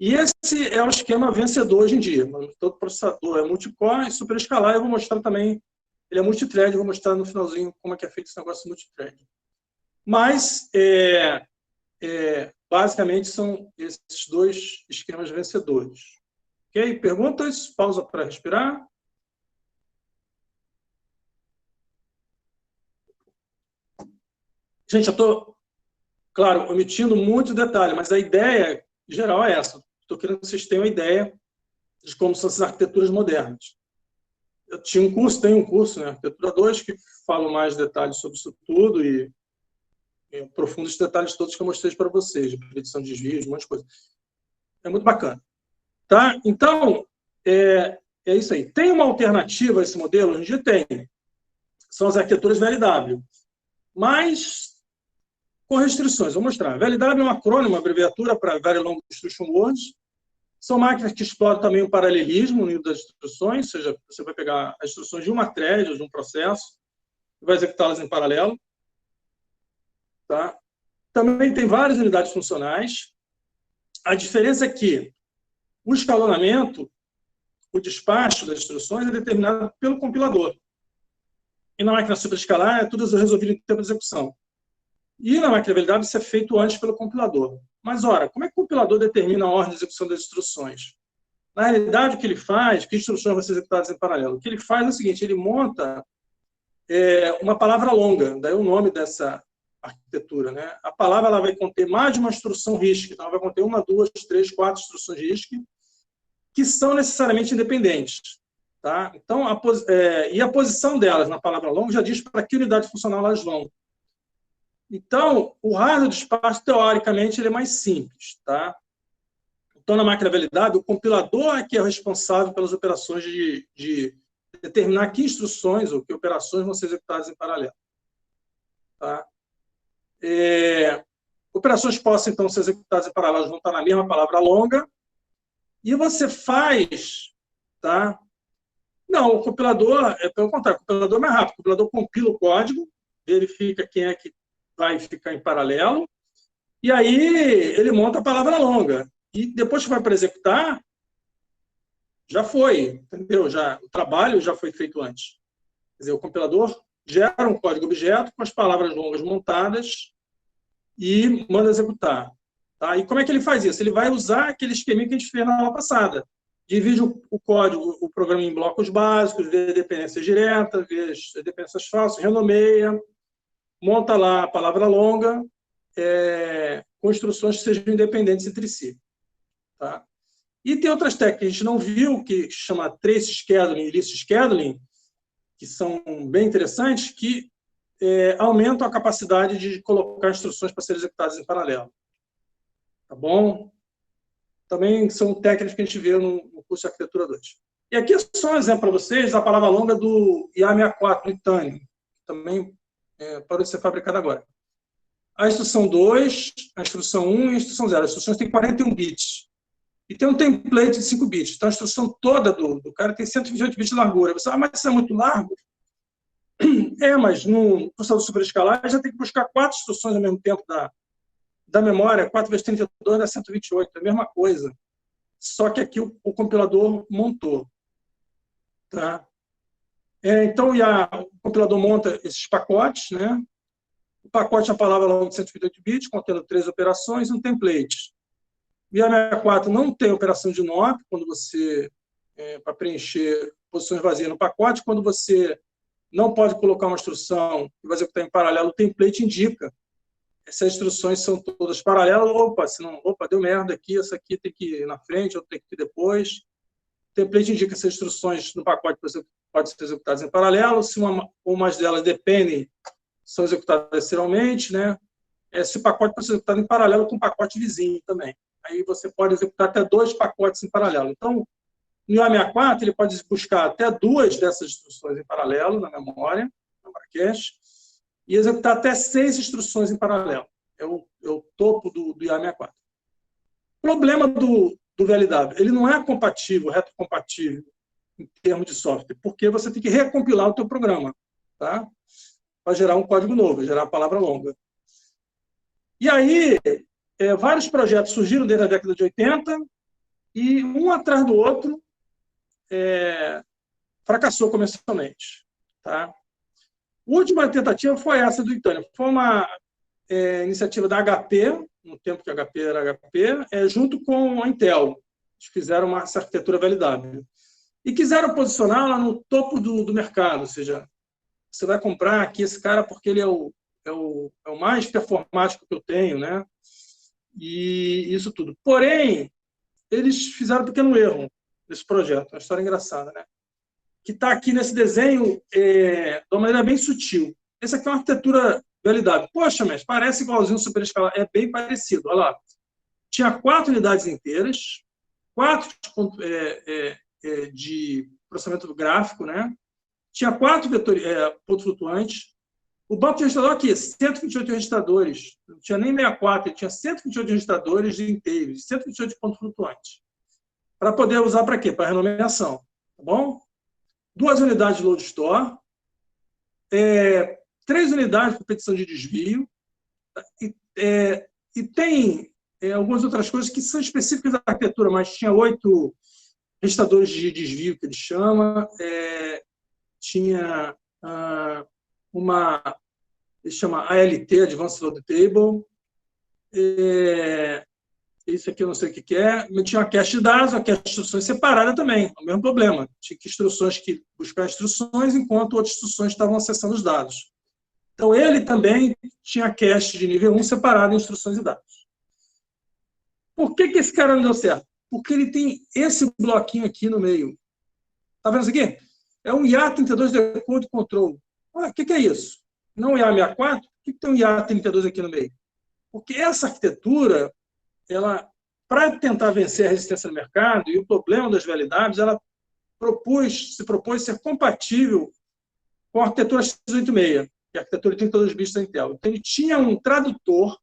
E esse é o esquema vencedor hoje em dia. Todo processador é multicore e superescalar. Eu vou mostrar também, ele é multithread, eu vou mostrar no finalzinho como é que é feito esse negócio de multithread. Mas, basicamente, são esses 2 esquemas vencedores. Ok? Perguntas? Pausa para respirar. Gente, eu estou, claro, omitindo muito detalhe, mas a ideia geral é essa. Estou querendo que vocês tenham uma ideia de como são essas arquiteturas modernas. Eu tinha um curso, tenho um curso, né, Arquitetura 2, que falo mais detalhes sobre isso tudo e aprofundo os detalhes todos que eu mostrei para vocês, de predição de desvios, um monte de coisa. É muito bacana. Tá? Então, é isso aí. Tem uma alternativa a esse modelo? Hoje em dia tem. São as arquiteturas VLW. Mas com restrições. Vou mostrar. VLW é um acrônimo, uma abreviatura para Very Long Instruction Words. São máquinas que exploram também o paralelismo no nível das instruções, ou seja, você vai pegar as instruções de uma thread ou de um processo e vai executá-las em paralelo. Tá? Também tem várias unidades funcionais. A diferença é que o escalonamento, o despacho das instruções é determinado pelo compilador. E na máquina superescalar é tudo resolvido em tempo de execução. E na máquina VLW isso é feito antes pelo compilador. Mas, ora, como é que o compilador determina a ordem de execução das instruções? Na realidade, o que ele faz, que instruções vão ser executadas em paralelo? O que ele faz é o seguinte, ele monta uma palavra longa, daí o nome dessa arquitetura. Né? A palavra ela vai conter mais de uma instrução RISC, então ela vai conter 1, 2, 3, 4 instruções RISC, que são necessariamente independentes. Tá? Então, e a posição delas na palavra longa já diz para que unidade funcional elas vão. Então, o hardware do espaço, teoricamente, ele é mais simples. Tá? Então, na máquina VLW, o compilador é que é responsável pelas operações de determinar que instruções ou que operações vão ser executadas em paralelo. Tá? Operações possam, então, ser executadas em paralelo, vão estar na mesma palavra longa, e você faz... Tá? Não, o compilador, pelo contrário, o compilador é mais rápido. O compilador compila o código, verifica quem é que vai ficar em paralelo, e aí ele monta a palavra longa. E depois que vai para executar, já foi, entendeu? O trabalho já foi feito antes. Quer dizer, o compilador gera um código objeto com as palavras longas montadas e manda executar. Tá? E como é que ele faz isso? Ele vai usar aquele esqueminha que a gente fez na aula passada. Divide o código, o programa em blocos básicos, vê dependências diretas, vê as dependências falsas, renomeia, monta lá a palavra longa, com instruções que sejam independentes entre si. Tá? E tem outras técnicas que a gente não viu, que chama trace scheduling e list scheduling, que são bem interessantes, que aumentam a capacidade de colocar instruções para serem executadas em paralelo. Tá bom? Também são técnicas que a gente vê no curso de Arquitetura 2. E aqui é só um exemplo para vocês da palavra longa do IA64, do Itanium, que também parou de ser fabricada agora. A instrução 2, a instrução 1 e a instrução 0. As instruções têm 41 bits. E tem um template de 5 bits. Então, a instrução toda do cara tem 128 bits de largura. Você fala, mas isso é muito largo? Mas no processador superescalar já tem que buscar 4 instruções ao mesmo tempo da memória. 4 vezes 32 dá 128. É a mesma coisa. Só que aqui o compilador montou. Tá? Então, o compilador monta esses pacotes, né? O pacote é a palavra longa de 128 bits, contendo 3 operações e um template. O IA64 não tem operação de NOP, quando você, para preencher posições vazias no pacote, quando você não pode colocar uma instrução que vai executar em paralelo, o template indica. Essas instruções são todas paralelas. Opa, deu merda aqui, essa aqui tem que ir na frente, outra tem que ir depois. O template indica se as instruções no pacote podem ser executadas em paralelo, se uma ou mais delas dependem, são executadas serialmente, né? Se o pacote pode ser executado em paralelo com o pacote vizinho também. Aí você pode executar até 2 pacotes em paralelo. Então, no IA64, ele pode buscar até 2 dessas instruções em paralelo na memória cache, e executar até 6 instruções em paralelo. É o topo do IA64. Problema do VLW, ele não é compatível, retrocompatível, em termos de software, porque você tem que recompilar o teu programa, tá? Para gerar um código novo, gerar a palavra longa. E aí, vários projetos surgiram desde a década de 80, e um atrás do outro fracassou comercialmente. Tá? A última tentativa foi essa do Itanium. Foi uma iniciativa da HP, no tempo que a HP era HP, junto com a Intel. Eles fizeram uma arquitetura VLW. E quiseram posicioná-la no topo do mercado, ou seja, você vai comprar aqui esse cara porque ele é o mais performático que eu tenho, né? E isso tudo. Porém, eles fizeram um pequeno erro nesse projeto, uma história engraçada, né? Que está aqui nesse desenho de uma maneira bem sutil. Essa aqui é uma arquitetura VLW. Poxa, mas parece igualzinho ao superescalar. É bem parecido. Olha lá. Tinha 4 unidades inteiras, 4 de processamento gráfico, né? Tinha 4 pontos flutuantes. O banco de registrador aqui, 128 registradores. Não tinha nem 64, ele tinha 128 registradores de inteiros, 128 pontos flutuantes. Para poder usar para quê? Para renomeação. Tá bom? 2 unidades de load store, 3 unidades de petição de desvio, e tem algumas outras coisas que são específicas da arquitetura, mas tinha 8 registradores de desvio, que ele chama, tinha ele chama ALT, Advanced Load Table, isso aqui eu não sei o que é, mas tinha uma cache de dados, uma cache de instruções separada também, o mesmo problema. Tinha instruções que buscar instruções, enquanto outras instruções estavam acessando os dados. Então, ele também tinha cache de nível 1 separado em instruções e dados. Por que esse cara não deu certo? Porque ele tem esse bloquinho aqui no meio. Está vendo isso aqui? É um IA32 Decode Control. O que é isso? Não é IA64? Por que tem um IA32 aqui no meio? Porque essa arquitetura, para tentar vencer a resistência no mercado e o problema das VLWs, ela se propôs ser compatível com a arquitetura x86, que é a arquitetura de 32 bits da Intel. Então, ele tinha um tradutor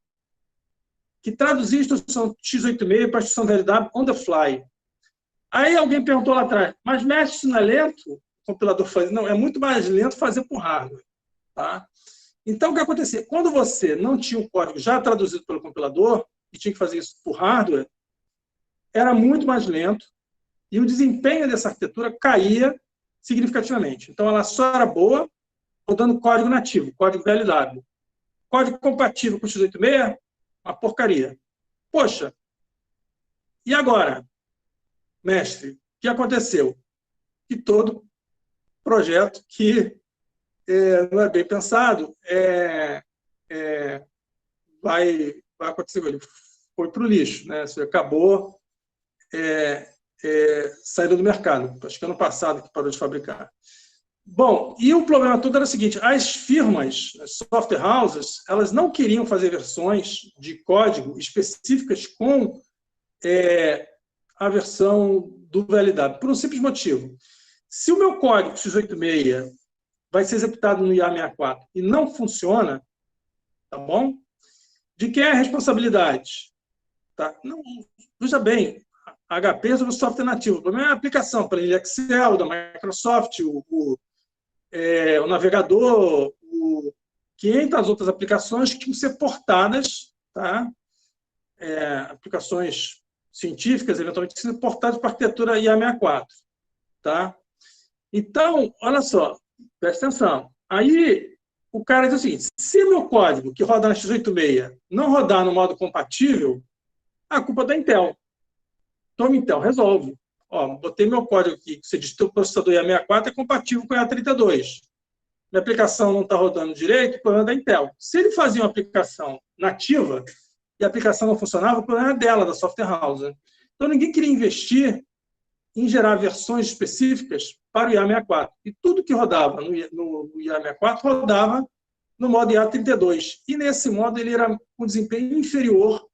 que traduzia a instrução x86 para a instrução VLW on the fly. Aí alguém perguntou lá atrás, mas mestre, isso não é lento? O compilador fazia, não, é muito mais lento fazer por hardware. Tá? Então, o que acontecia? Quando você não tinha o código já traduzido pelo compilador, e tinha que fazer isso por hardware, era muito mais lento, e o desempenho dessa arquitetura caía significativamente. Então, ela só era boa rodando código nativo, código VLW. Código compatível com o x86, uma porcaria. Poxa, e agora, mestre, o que aconteceu? Que todo projeto que não é bem pensado vai acontecer. Ele foi para o lixo, né? Você acabou saindo do mercado. Acho que ano passado que parou de fabricar. Bom, e o problema todo era o seguinte, as firmas, as software houses, elas não queriam fazer versões de código específicas com a versão do VLW, por um simples motivo. Se o meu código x86 vai ser executado no IA64 e não funciona, tá bom? De quem é a responsabilidade? Tá? Não, veja bem, a HP é sobre o software nativo. O problema é a aplicação, para ele Excel, da Microsoft, o navegador, 500 outras aplicações que tinham que ser portadas, tá? Aplicações científicas, eventualmente, que são portadas para a arquitetura IA64. Tá? Então, olha só, presta atenção. Aí, o cara diz o seguinte, se meu código, que roda na x86, não rodar no modo compatível, a culpa é da Intel. Toma, Intel, resolve. Ó, botei meu código aqui, que você diz que o processador IA64 é compatível com o IA32. Minha aplicação não está rodando direito, o problema é da Intel. Se ele fazia uma aplicação nativa e a aplicação não funcionava, o problema é dela, da software house. Então, ninguém queria investir em gerar versões específicas para o IA64. E tudo que rodava no IA64 rodava no modo IA32. E, nesse modo, ele era com desempenho inferior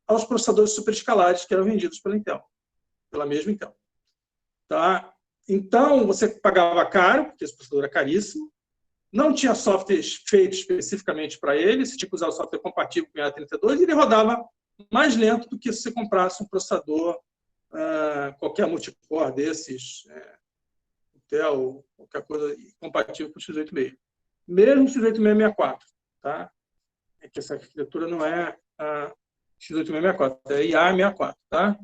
aos processadores superescalares que eram vendidos pela Intel, pela mesma Intel. Tá? Então, você pagava caro, porque esse processador era caríssimo, não tinha software feito especificamente para ele, você tinha que usar o software compatível com o IA32, e ele rodava mais lento do que se você comprasse um processador, qualquer multicore desses, Intel, qualquer coisa compatível com o x86. Mesmo o x86-64. Tá? É que essa arquitetura não é a x86-64, é IA64. Tá?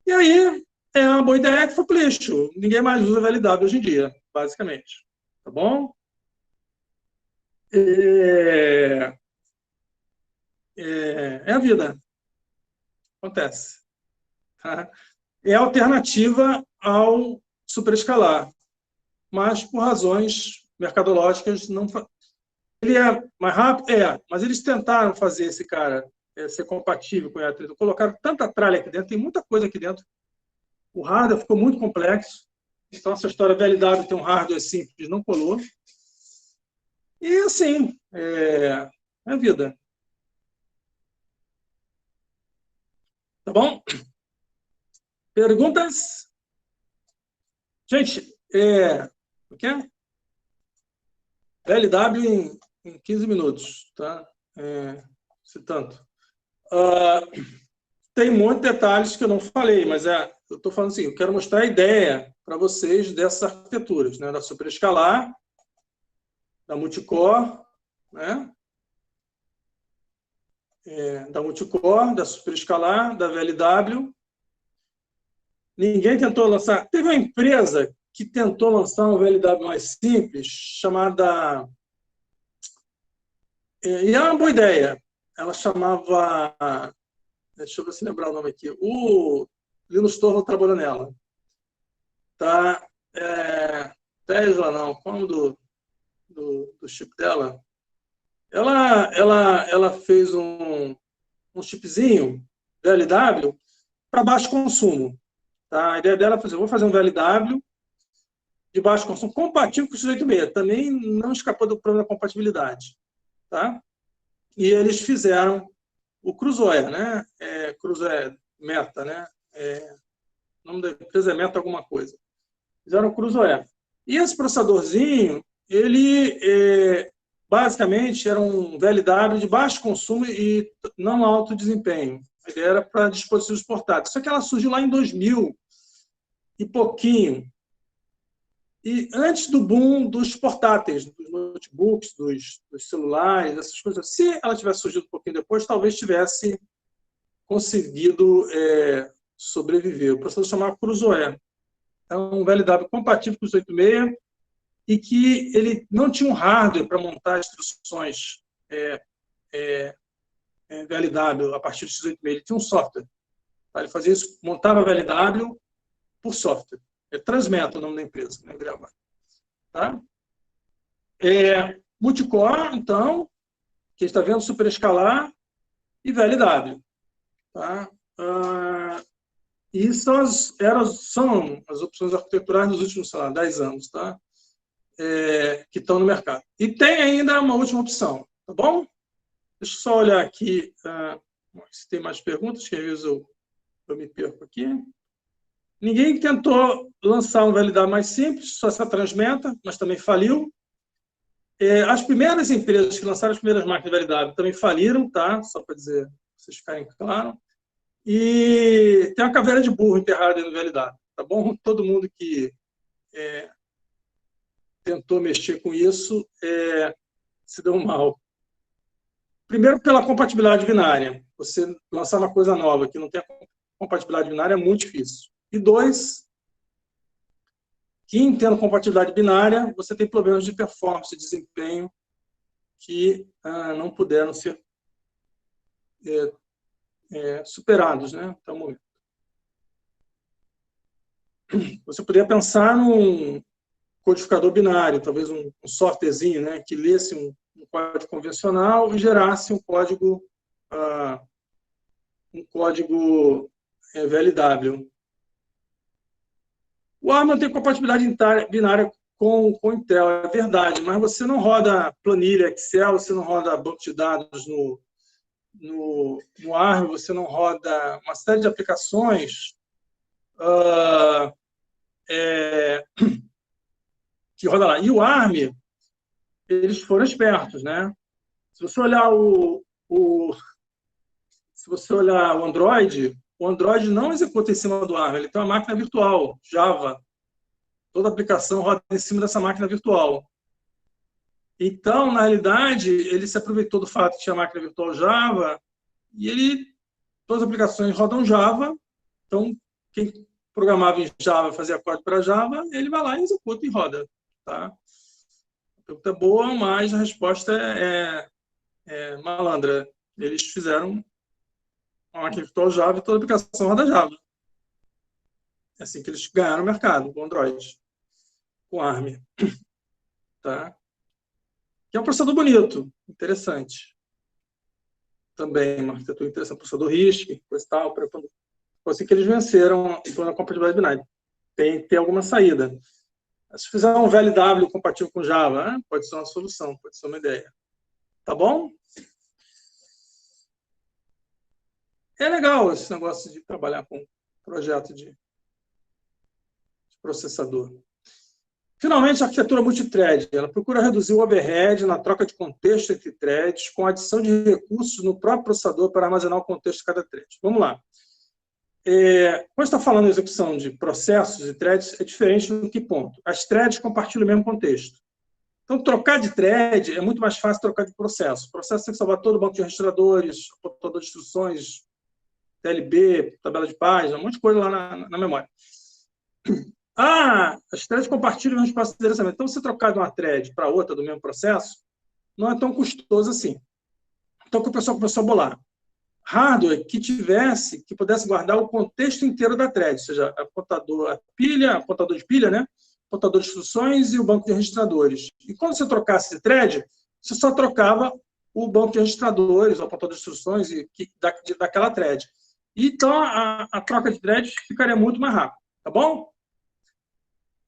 E aí, é uma boa ideia que foi para o lixo. Ninguém mais usa VLW hoje em dia, basicamente. Tá bom? É a vida. Acontece. Tá? É a alternativa ao superescalar, mas por razões mercadológicas não. Ele é mais rápido? Mas eles tentaram fazer esse cara ser compatível com o IA30. Colocaram tanta tralha aqui dentro, tem muita coisa aqui dentro. O hardware ficou muito complexo. Então, essa história VLW tem um hardware simples, não colou. E, assim, é a vida. Tá bom? Perguntas? Gente, o que é? VLW em 15 minutos, tá? Se tanto. Tem muitos detalhes que eu não falei, mas eu estou falando assim, eu quero mostrar a ideia para vocês dessas arquiteturas, né? Da superescalar, da multicore, né? Da multicore, da superescalar, da VLW. Ninguém tentou lançar. Teve uma empresa que tentou lançar um VLW mais simples, chamada... E é uma boa ideia. Ela chamava... Deixa eu ver se lembrar o nome aqui. O Linus Torvalds trabalhou nela. Tá? Tesla, não. Qual é o nome do chip dela? Ela fez um chipzinho VLW para baixo consumo. Tá? A ideia dela foi: eu vou fazer um VLW de baixo consumo compatível com o x86. Também não escapou do problema da compatibilidade. Tá? E eles fizeram o CruzeOS, né? CruzeOS Meta, né? O nome da empresa é Meta alguma coisa. Fizeram o Cruzoé. E esse processadorzinho, ele basicamente era um VLW de baixo consumo e não alto desempenho. Ele era para dispositivos portáteis. Só que ela surgiu lá em 2000 e pouquinho. E antes do boom dos portáteis, dos notebooks, dos celulares, essas coisas. Se ela tivesse surgido um pouquinho depois, talvez tivesse conseguido sobreviver. O processador chamava Cruzoé. É um VLW compatível com os 86 e que ele não tinha um hardware para montar instruções VLW a partir do x86. Ele tinha um software. Tá? Ele fazia isso, montava VLW por software. É Transmeta o nome da empresa, né? Tá? Multicore, então, que a gente está vendo, superescalar e VLW. Tá? E são as opções arquiteturais nos últimos, 10 anos, tá? Que estão no mercado. E tem ainda uma última opção, tá bom? Deixa eu só olhar aqui se tem mais perguntas, que às vezes eu me perco aqui. Ninguém tentou lançar um VLW mais simples, só essa Transmeta, mas também faliu. As primeiras empresas que lançaram as primeiras máquinas VLW também faliram, tá? Só para dizer, para vocês ficarem claros. E tem uma caveira de burro enterrada no VLW, tá bom? Todo mundo que tentou mexer com isso se deu mal. Primeiro, pela compatibilidade binária. Você lançar uma coisa nova que não tem compatibilidade binária é muito difícil. E 2, que tendo compatibilidade binária, você tem problemas de performance, de desempenho, que não puderam ser superados, né, até o momento. Você poderia pensar num codificador binário, talvez um softwarezinho, né, que lesse um código convencional e gerasse um código VLW. O ARM não tem compatibilidade binária com o Intel, é verdade, mas você não roda planilha Excel, você não roda banco de dados no ARM, você não roda uma série de aplicações que roda lá. E o ARM, eles foram espertos, né? Se você olhar se você olhar o Android não executa em cima do ARM, ele tem uma máquina virtual, Java. Toda aplicação roda em cima dessa máquina virtual. Então, na realidade, ele se aproveitou do fato que tinha máquina virtual Java e todas as aplicações rodam Java. Então, quem programava em Java, fazia código para Java, ele vai lá e executa e roda. Tá? A pergunta é boa, mas a resposta é malandra. Eles fizeram uma máquina virtual Java e toda aplicação roda Java. É assim que eles ganharam o mercado com Android, com ARM. Tá? Que é um processador bonito, interessante. Também uma arquitetura interessante, processador RISC, coisa e tal. Foi assim que eles venceram a compatibilidade binária. Tem alguma saída. Se fizer um VLW compatível com Java, pode ser uma solução, pode ser uma ideia. Tá bom? É legal esse negócio de trabalhar com projeto de processador. Finalmente, a arquitetura multithread. Ela procura reduzir o overhead na troca de contexto entre threads, com a adição de recursos no próprio processador para armazenar o contexto de cada thread. Vamos lá. Quando está falando de execução de processos e threads, é diferente do que ponto. As threads compartilham o mesmo contexto. Então, trocar de thread é muito mais fácil que trocar de processo. O processo tem que salvar todo o banco de registradores, portador de instruções, TLB, tabela de página, um monte de coisa lá na memória. As threads compartilham o mesmo espaço de endereçamento. Então, se trocar de uma thread para outra do mesmo processo, não é tão custoso assim. Então, o que o pessoal começou a bolar? Hardware que pudesse guardar o contexto inteiro da thread, ou seja, contador de pilha, né? Contador de instruções e o banco de registradores. E quando você trocasse de thread, você só trocava o banco de registradores, o contador de instruções daquela thread. Então, a troca de thread ficaria muito mais rápida, tá bom?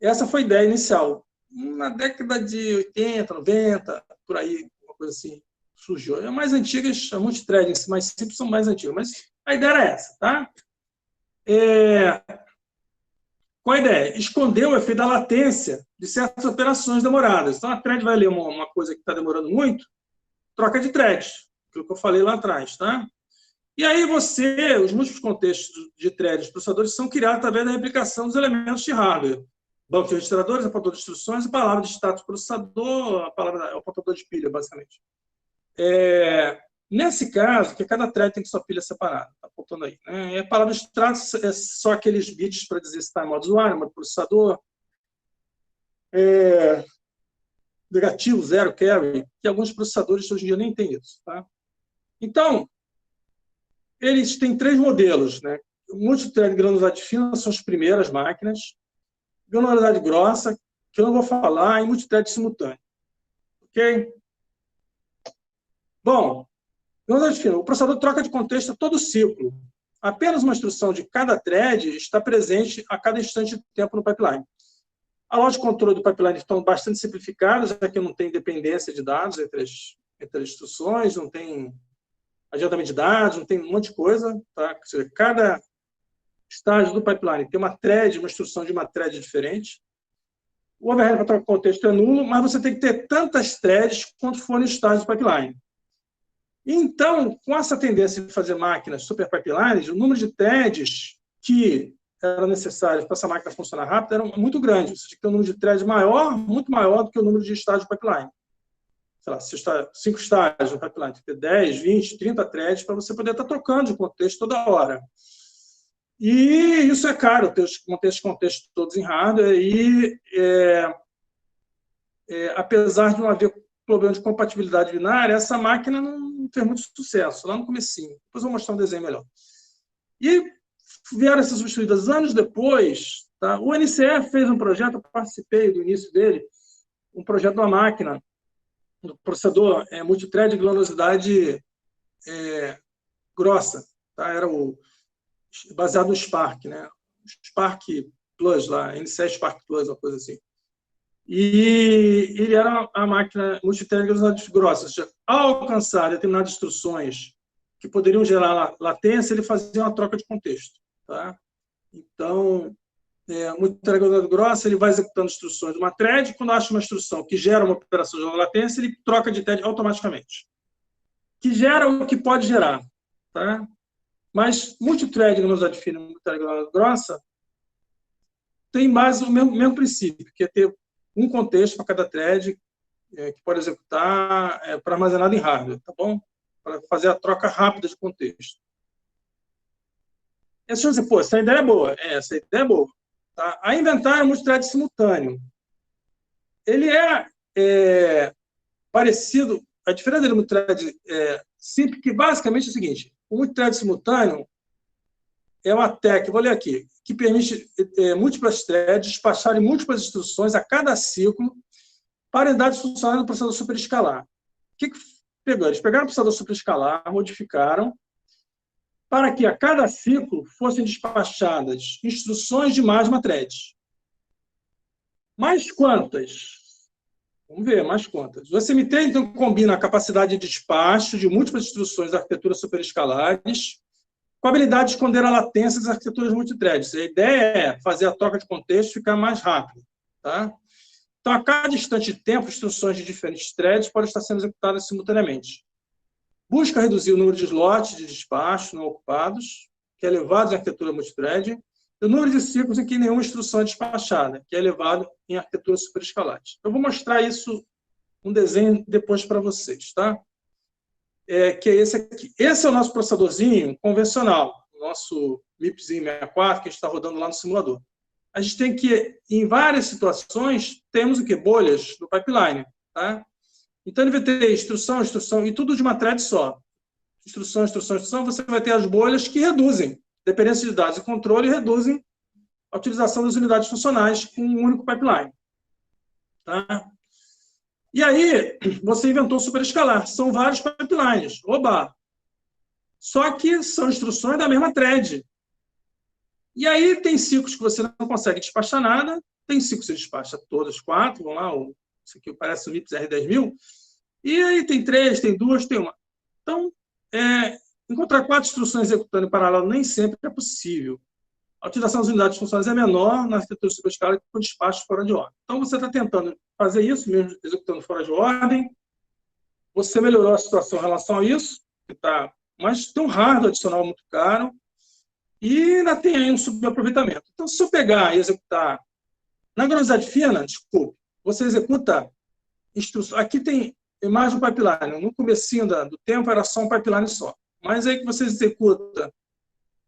Essa foi a ideia inicial. Na década de 80, 90, por aí, uma coisa assim, surgiu. As mais antigas, as multithreads mais simples são mais antigas, mas a ideia era essa, tá? Qual a ideia? Esconder o efeito da latência de certas operações demoradas. Então, a thread vai ler uma coisa que está demorando muito, troca de thread, aquilo que eu falei lá atrás. Tá? E aí os múltiplos contextos de threads processadores são criados através da replicação dos elementos de hardware. Banco de registradores, apontador de instruções, a palavra de status processador, a palavra é o apontador de pilha, basicamente. Nesse caso, que cada thread tem sua pilha separada, está apontando aí. Né? A palavra de status é só aqueles bits para dizer se está em modo usuário, modo processador, negativo, zero, carry, que alguns processadores hoje em dia nem têm isso. Tá? Então, eles têm 3 modelos. Né? Multithread de granularidade fina são as primeiras máquinas, granularidade grossa, que eu não vou falar, e multithread simultâneo. Ok? Bom, granularidade fina. O processador troca de contexto a todo ciclo. Apenas uma instrução de cada thread está presente a cada instante de tempo no pipeline. A lógica de controle do pipeline estão bastante simplificadas, já que não tem dependência de dados entre as instruções, não tem adiantamento de dados, não tem um monte de coisa. Tá? Ou seja, cada estágio do pipeline tem uma thread, uma instrução de uma thread diferente. O overhead para trocar de contexto é nulo, mas você tem que ter tantas threads quanto forem os estágios do pipeline. Então, com essa tendência de fazer máquinas super pipelines, o número de threads que eram necessários para essa máquina funcionar rápido era muito grande. Você tinha que ter um número de threads maior, muito maior do que o número de estágios do pipeline. Sei lá, se está 5 estágios no pipeline, tem que ter 10, 20, 30 threads para você poder estar trocando de contexto toda hora. E isso é caro, ter os contextos todos em hardware, e apesar de não haver problema de compatibilidade binária, essa máquina não fez muito sucesso, lá no comecinho. Depois eu vou mostrar um desenho melhor. E vieram essas substituídas anos depois. Tá? O NCE fez um projeto, eu participei do início dele, um projeto de uma máquina, do processador multithread de granularidade grossa. Tá? Era baseado no Spark, né? Spark Plus, lá, NCE Spark Plus, uma coisa assim. E ele era a máquina multithread de granularidade grossa. Ou seja, ao alcançar determinadas instruções que poderiam gerar latência, ele fazia uma troca de contexto. Tá? Então, multithread de granularidade grossa, ele vai executando instruções de uma thread, quando acha uma instrução que gera uma operação de latência, ele troca de thread automaticamente. Que gera o que pode gerar. Tá? Mas multithread de granularidade fina e multithread de granularidade grossa tem mais o mesmo princípio, que é ter um contexto para cada thread que pode executar para armazenado em hardware, tá bom? Para fazer a troca rápida de contexto. E você dizer, pô, essa ideia é boa. Essa ideia é boa. Tá? A Inventar multithread simultâneo. Ele parecido, a diferença dele do multithread simples, que basicamente é o seguinte: o multithread simultâneo é uma técnica, vou ler aqui, que permite múltiplas threads despacharem múltiplas instruções a cada ciclo para unidades funcionais do processador superescalar. O que pegou? Eles pegaram o processador superescalar, modificaram, para que a cada ciclo fossem despachadas instruções de mais uma thread. Mais quantas? Vamos ver, mais quantas. O SMT, então, combina a capacidade de despacho de múltiplas instruções da arquitetura superescalares com a habilidade de esconder a latência das arquiteturas multithreads. A ideia é fazer a troca de contexto ficar mais rápida. Tá? Então, a cada instante de tempo, instruções de diferentes threads podem estar sendo executadas simultaneamente. Busca reduzir o número de slots de despacho não ocupados, que é elevado em arquitetura multithread, e o número de ciclos em que nenhuma instrução é despachada, que é elevado em arquitetura superescalares. Eu vou mostrar isso, um desenho, depois para vocês. Tá? Que é esse aqui. Esse é o nosso processadorzinho convencional, o nosso MIPzinho 64, que a gente está rodando lá no simulador. A gente tem que, em várias situações, temos o quê? Bolhas no pipeline. Tá? Então, ele vai ter instrução, instrução, e tudo de uma thread só. Instrução, instrução, instrução, você vai ter as bolhas que reduzem dependência de dados e controle, e reduzem a utilização das unidades funcionais com um único pipeline. Tá? E aí, você inventou o superescalar. São vários pipelines. Oba! Só que são instruções da mesma thread. E aí, tem ciclos que você não consegue despachar nada, tem ciclos que você despacha todas 4, vamos lá, isso aqui parece o MIPS R10000, e aí tem 3, tem 2, tem 1. Então, encontrar 4 instruções executando em paralelo nem sempre é possível. a utilização das unidades funcionais é menor na arquitetura superescala que com despachos fora de ordem. Então, você está tentando fazer isso, mesmo executando fora de ordem, você melhorou a situação em relação a isso, mas tem um hardware adicional muito caro, e ainda tem aí um subaproveitamento. Então, se eu pegar e executar na velocidade fina, desculpe, você executa instruções. Aqui tem imagem pipeline. No comecinho do tempo era só um pipeline só. Mas aí que você executa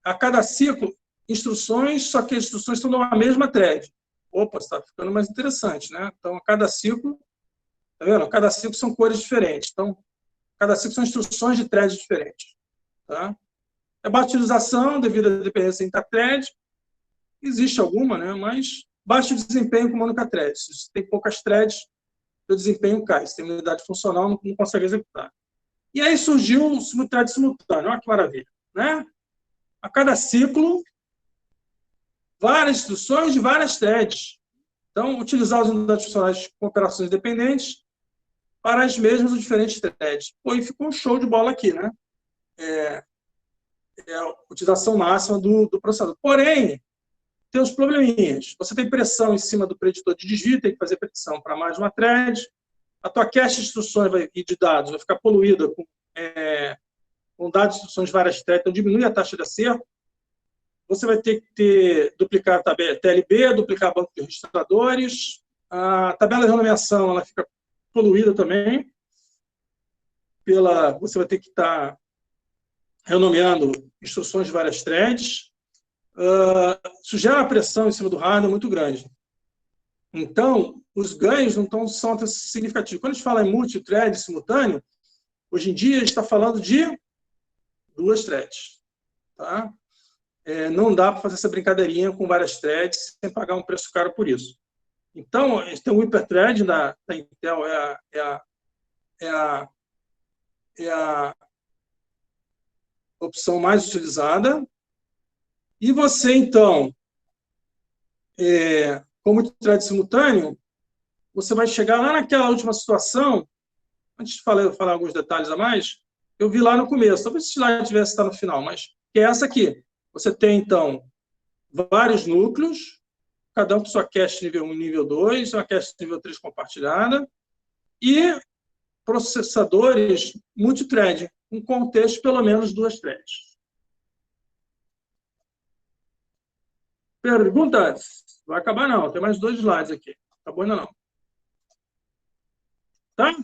a cada ciclo instruções, só que as instruções estão numa mesma thread. Opa, está ficando mais interessante, né? Então, a cada ciclo, tá vendo? A cada ciclo são cores diferentes. Então, cada ciclo são instruções de threads diferentes. Tá? É baixa utilização devido à dependência intra-thread. Existe alguma, né? Mas baixo desempenho com uma única thread. Se tem poucas threads, o desempenho cai. Se tem unidade funcional, não consegue executar. E aí surgiu o thread simultâneo. Olha que maravilha. Né? A cada ciclo, várias instruções de várias threads. Então, utilizar as unidades funcionais com operações dependentes para as mesmas ou diferentes threads. Pô, e ficou um show de bola aqui, né? É a utilização máxima do processador. Porém, tem uns probleminhas. Você tem pressão em cima do preditor de desvio, tem que fazer pressão para mais uma thread. A tua cache de instruções e de dados vai ficar poluída com dados de instruções de várias threads, então diminui a taxa de acerto. Você vai ter que duplicar a TLB, duplicar banco de registradores. A tabela de renomeação ela fica poluída também. Você vai ter que estar renomeando instruções de várias threads. Isso gera uma pressão em cima do hardware muito grande. Então, os ganhos não são tão significativos. Quando a gente fala em multi-thread simultâneo, hoje em dia a gente está falando de 2 threads. Tá? Não dá para fazer essa brincadeirinha com várias threads sem pagar um preço caro por isso. Então, tem o hyperthread da Intel, é a opção mais utilizada. E você, então, com multi-thread simultâneo, você vai chegar lá naquela última situação, antes de falar alguns detalhes a mais, eu vi lá no começo, talvez esse slide tivesse estar no final, mas que é essa aqui. Você tem, então, vários núcleos, cada um com sua cache nível 1 e nível 2, uma cache nível 3 compartilhada, e processadores multithread, com contexto pelo menos 2 threads. Perguntas? Vai acabar não, tem mais 2 slides aqui. Acabou ainda não. Tá?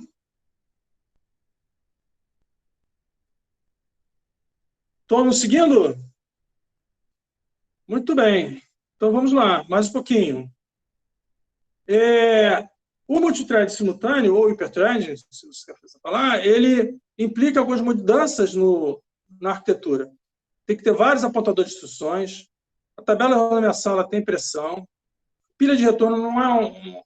Estão nos seguindo? Muito bem. Então, vamos lá, mais um pouquinho. O multithread simultâneo, ou hyperthread, se você quer falar, ele implica algumas mudanças na arquitetura. Tem que ter vários apontadores de instruções. A tabela de renomeação ela tem pressão. Pilha de retorno não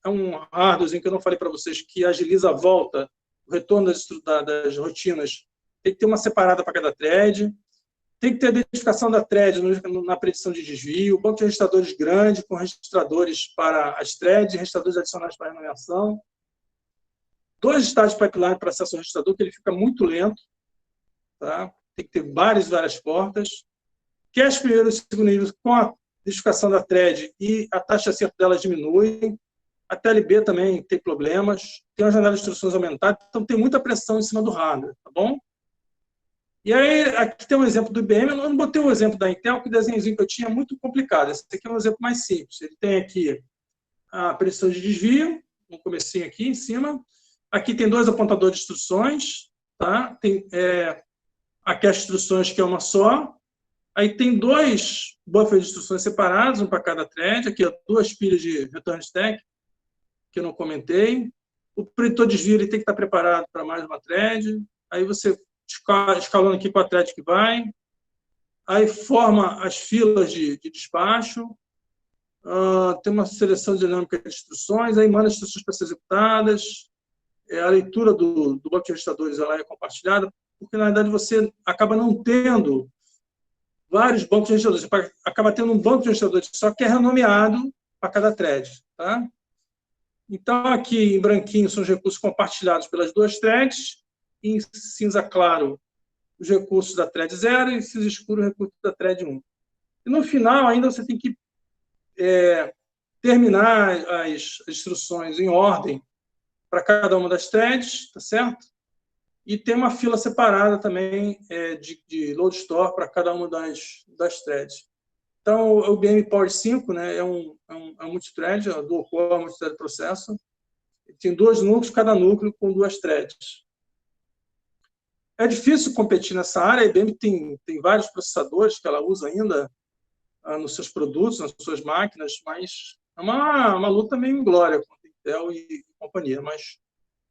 é um hardware que eu não falei para vocês que agiliza a volta, o retorno das rotinas. Tem que ter uma separada para cada thread. Tem que ter a identificação da thread na predição de desvio, banco de registradores grande, com registradores para as threads, registradores adicionais para a renomeação. 2 estágios de pipeline para acesso ao registrador, que ele fica muito lento. Tá? Tem que ter várias portas. Cache primeiro e segundo nível com a identificação da thread e a taxa de acerto dela diminui. A TLB também tem problemas. Tem uma janela de instruções aumentada, então tem muita pressão em cima do hardware. Tá bom? E aí, aqui tem um exemplo do IBM, eu não botei o exemplo da Intel, que o desenhozinho que eu tinha é muito complicado. Esse aqui é um exemplo mais simples. Ele tem aqui a predição de desvio, um comecinho aqui em cima. Aqui tem 2 apontadores de instruções, tá? Tem a cache de instruções, que é uma só. Aí tem 2 buffers de instruções separados, um para cada thread. Aqui, 2 pilhas de return stack, que eu não comentei. O preditor de desvio ele tem que estar preparado para mais uma thread. Aí você escalando aqui com a thread que vai, aí forma as filas de despacho, tem uma seleção dinâmica de instruções, aí manda as instruções para ser executadas, a leitura do banco de registradores ela é compartilhada, porque, na verdade, você acaba não tendo vários bancos de registradores, você acaba tendo um banco de registradores só que é renomeado para cada thread. Tá? Então, aqui em branquinho são os recursos compartilhados pelas 2 threads, em cinza claro, os recursos da thread 0 e em cinza escuro, o recurso da thread 1. E no final, ainda você tem que terminar as instruções em ordem para cada uma das threads, tá certo? E tem uma fila separada também de load store para cada uma das threads. Então, o IBM Power 5, né, é um multithread, é um dual-core multithread processor. Tem 2 núcleos, cada núcleo com 2 threads. É difícil competir nessa área. A IBM tem vários processadores que ela usa ainda nos seus produtos, nas suas máquinas, mas é uma luta meio inglória com a Intel e companhia. Mas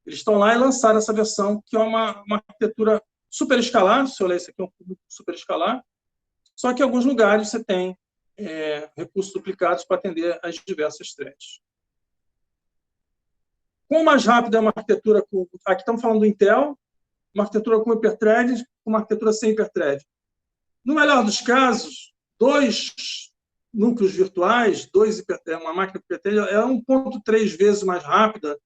eles estão lá e lançaram essa versão, que é uma arquitetura super escalar. Se eu olhar isso aqui, é um público super escalar. Só que em alguns lugares você tem recursos duplicados para atender as diversas threads. Quão mais rápida é uma arquitetura com... Aqui estamos falando do Intel, uma arquitetura com hiperthread, uma arquitetura sem hiperthread. No melhor dos casos, 2 núcleos virtuais, uma máquina hiperthread, é 1,3 vezes mais rápida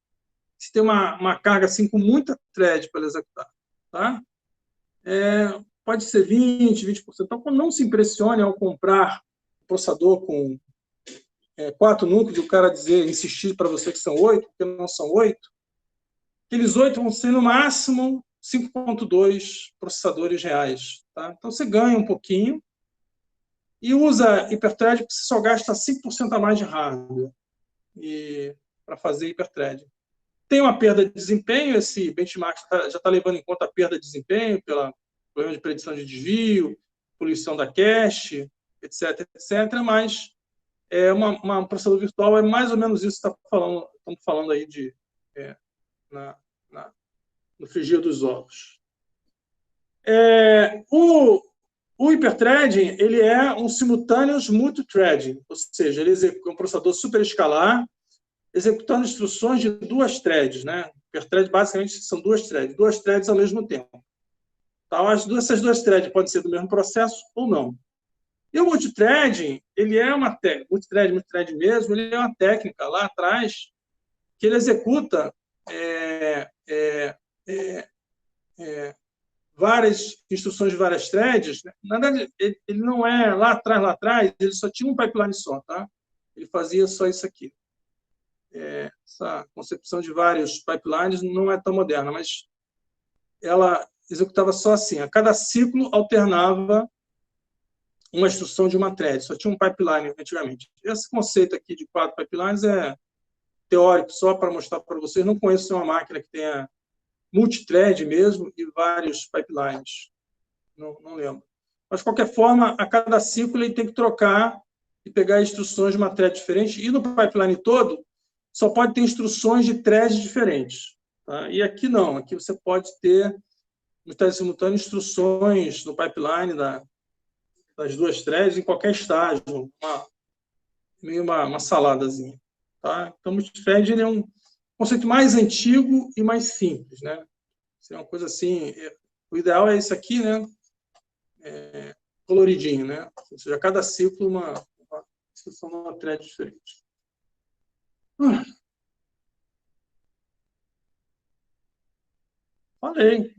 se tem uma carga assim com muita thread para executar. Tá? Pode ser 20%. Então, não se impressione ao comprar um processador com 4 núcleos e o cara insistir para você que são 8, porque não são 8. Aqueles 8 vão ser, no máximo, 5,2 processadores reais. Tá? Então, você ganha um pouquinho e usa hiperthread porque você só gasta 5% a mais de hardware para fazer hiperthread. Tem uma perda de desempenho, esse benchmark já está levando em conta a perda de desempenho pela problema de predição de desvio, poluição da cache, etc., mas um processador virtual é mais ou menos isso que estamos falando aí no frigir dos ovos. O hiperthreading ele é um simultaneous multithreading, ou seja, ele é um processador super escalar, executando instruções de 2 threads. Né? Hiperthread, basicamente, são 2 threads ao mesmo tempo. Então, essas 2 threads podem ser do mesmo processo ou não. E o multithreading, ele é uma técnica, multithread mesmo, ele é uma técnica lá atrás que ele executa várias instruções de várias threads. Né? Na verdade, ele não é lá atrás, ele só tinha um pipeline só, tá? Ele fazia só isso aqui. Essa concepção de vários pipelines não é tão moderna, mas ela executava só assim. A cada ciclo alternava uma instrução de uma thread, só tinha um pipeline antigamente. Esse conceito aqui de 4 pipelines é teórico, só para mostrar para vocês. Não conheço uma máquina que tenha multithread mesmo e vários pipelines. Não lembro. Mas, de qualquer forma, a cada ciclo ele tem que trocar e pegar instruções de uma thread diferente. E no pipeline todo, só pode ter instruções de threads diferentes. Tá? E aqui não. Aqui você pode ter, no thread simultâneo, instruções no pipeline das 2 threads em qualquer estágio. Meio uma saladazinha. Tá? Então, o multithread ele é um conceito mais antigo e mais simples. Né? É uma coisa assim... O ideal é isso aqui, né? Coloridinho, né? Ou seja, cada ciclo uma instrução numa thread diferente. Falei.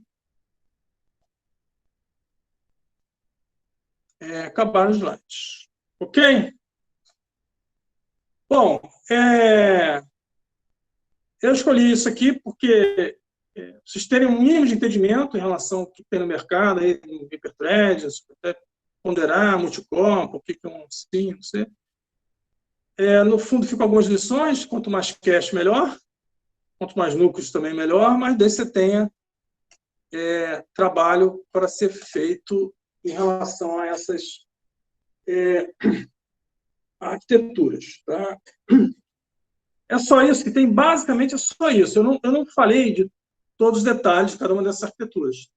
Acabaram os slides. Ok? Bom, eu escolhi isso aqui porque vocês terem um mínimo de entendimento em relação ao que tem no mercado, aí, hiperthread, ponderar, multicore, o que é um sim, não sei. No fundo, ficam algumas lições. Quanto mais cache, melhor. Quanto mais núcleos, também melhor. Mas daí você tenha trabalho para ser feito em relação a essas arquiteturas. Tá? É só isso que tem, basicamente é só isso. Eu não falei de todos os detalhes de cada uma dessas arquiteturas.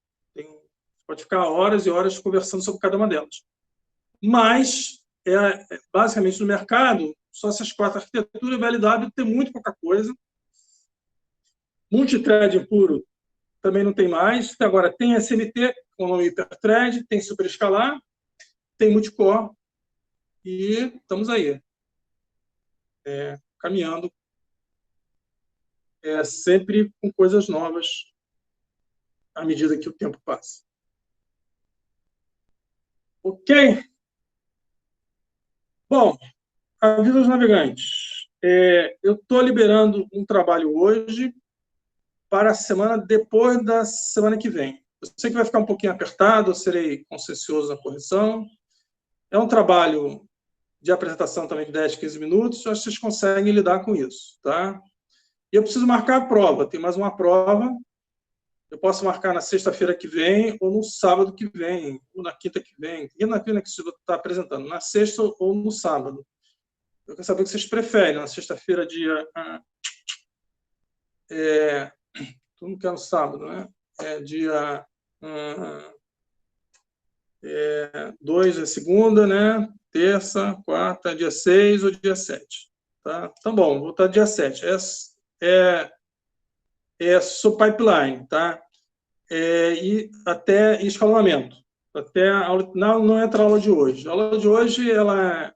Pode ficar horas e horas conversando sobre cada uma delas. Mas, basicamente, no mercado, só essas 4 arquiteturas, VLW tem muito pouca coisa. Multithread puro também não tem mais. Agora, tem SMT, com o nome hiperthread, tem superescalar, tem multicore, e estamos aí, caminhando, sempre com coisas novas à medida que o tempo passa. Ok? Bom, aviso aos navegantes. Eu estou liberando um trabalho hoje para a semana depois da semana que vem. Eu sei que vai ficar um pouquinho apertado, eu serei consciencioso na correção. É um trabalho de apresentação também de 10, 15 minutos, eu acho que vocês conseguem lidar com isso, tá? E eu preciso marcar a prova, tem mais uma prova. Eu posso marcar na sexta-feira que vem, ou no sábado que vem, ou na quinta que vem. E na quinta que você está apresentando, na sexta ou no sábado. Eu quero saber o que vocês preferem. Na sexta-feira, dia. Tu não quer no sábado, né? Dia 2 é segunda, né? Terça, quarta, dia 6 ou dia 7. Tá? Então, bom, vou estar dia 7. É sub pipeline, tá? E até escalonamento. Até a aula, não entra a aula de hoje. A aula de hoje ela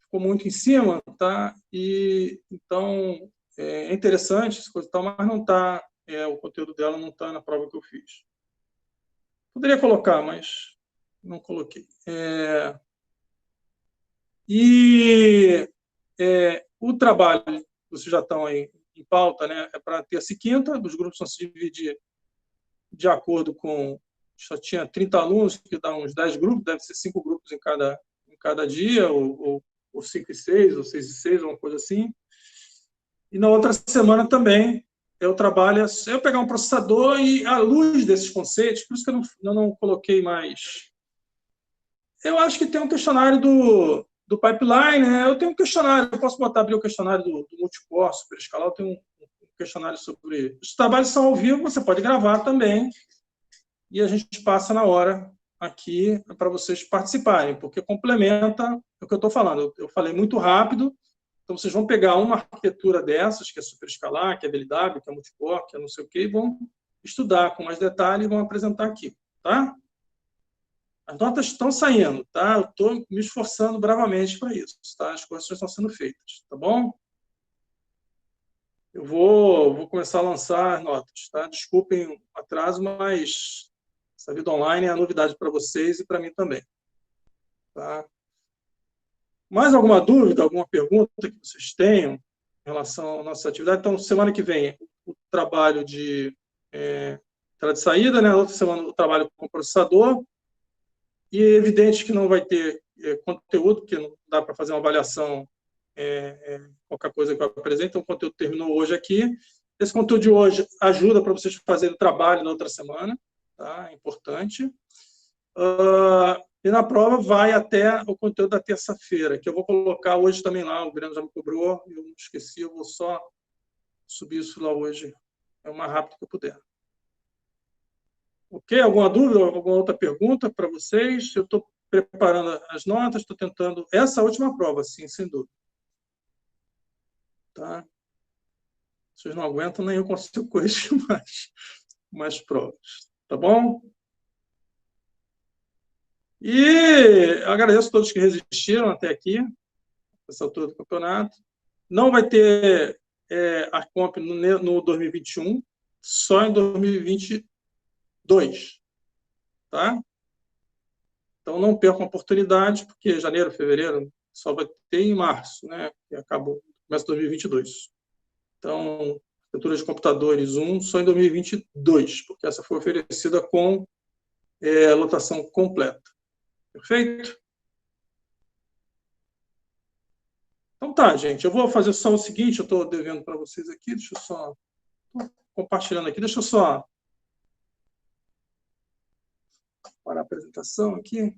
ficou muito em cima, tá? E então é interessante, essa coisa e tal, mas não está, o conteúdo dela não está na prova que eu fiz. Poderia colocar, mas não coloquei. O trabalho, vocês já estão aí em pauta, né? É para terça e quinta, os grupos vão se dividir de acordo com. Só tinha 30 alunos, que dá uns 10 grupos, deve ser 5 grupos em cada dia, ou 5 e 6, ou 6 e 6, uma coisa assim. E na outra semana também eu trabalho, eu pegar um processador e, à luz desses conceitos, por isso que eu não coloquei mais. Eu acho que tem um questionário do pipeline, né? Eu tenho um questionário, eu posso abrir o questionário do multicore, superescalar, eu tenho um questionário sobre. Os trabalhos são ao vivo, você pode gravar também, e a gente passa na hora aqui para vocês participarem, porque complementa o que eu estou falando. Eu falei muito rápido, então vocês vão pegar uma arquitetura dessas, que é superescalar, que é VLW, que é multicore, que é não sei o quê, e vão estudar com mais detalhe e vão apresentar aqui, tá? As notas estão saindo, tá? Eu estou me esforçando bravamente para isso, tá? As coisas estão sendo feitas, tá bom? Eu vou começar a lançar as notas, tá? Desculpem o atraso, mas essa vida online é a novidade para vocês e para mim também, tá? Mais alguma dúvida, alguma pergunta que vocês tenham em relação à nossa atividade? Então, semana que vem, o trabalho de entrada de saída, né? Outra semana, o trabalho com o processador. E é evidente que não vai ter conteúdo, porque não dá para fazer uma avaliação qualquer coisa que eu apresente. Então, o conteúdo terminou hoje aqui. Esse conteúdo de hoje ajuda para vocês fazerem o trabalho na outra semana, tá? É importante. E na prova vai até o conteúdo da terça-feira, que eu vou colocar hoje também lá. O Breno já me cobrou, eu não esqueci, eu vou só subir isso lá hoje, o mais rápido que eu puder. Ok? Alguma dúvida, alguma outra pergunta para vocês? Eu estou preparando as notas, estou tentando. Essa última prova, sim, sem dúvida. Tá? Vocês não aguentam, nem eu consigo corrigir mais provas. Tá bom? E agradeço a todos que resistiram até aqui, nessa altura do campeonato. Não vai ter a Comp no 2021, só em 2022. Tá? Então, não percam a oportunidade, porque janeiro, fevereiro, só vai ter em março, né? Que acabou, começa 2022. Então, arquitetura de computadores 1 só em 2022, porque essa foi oferecida com lotação completa. Perfeito? Então tá, gente. Eu vou fazer só o seguinte, eu estou devendo para vocês aqui, deixa eu só... compartilhando aqui, deixa eu só parar a apresentação aqui.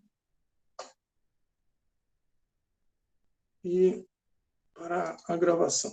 E parar a gravação.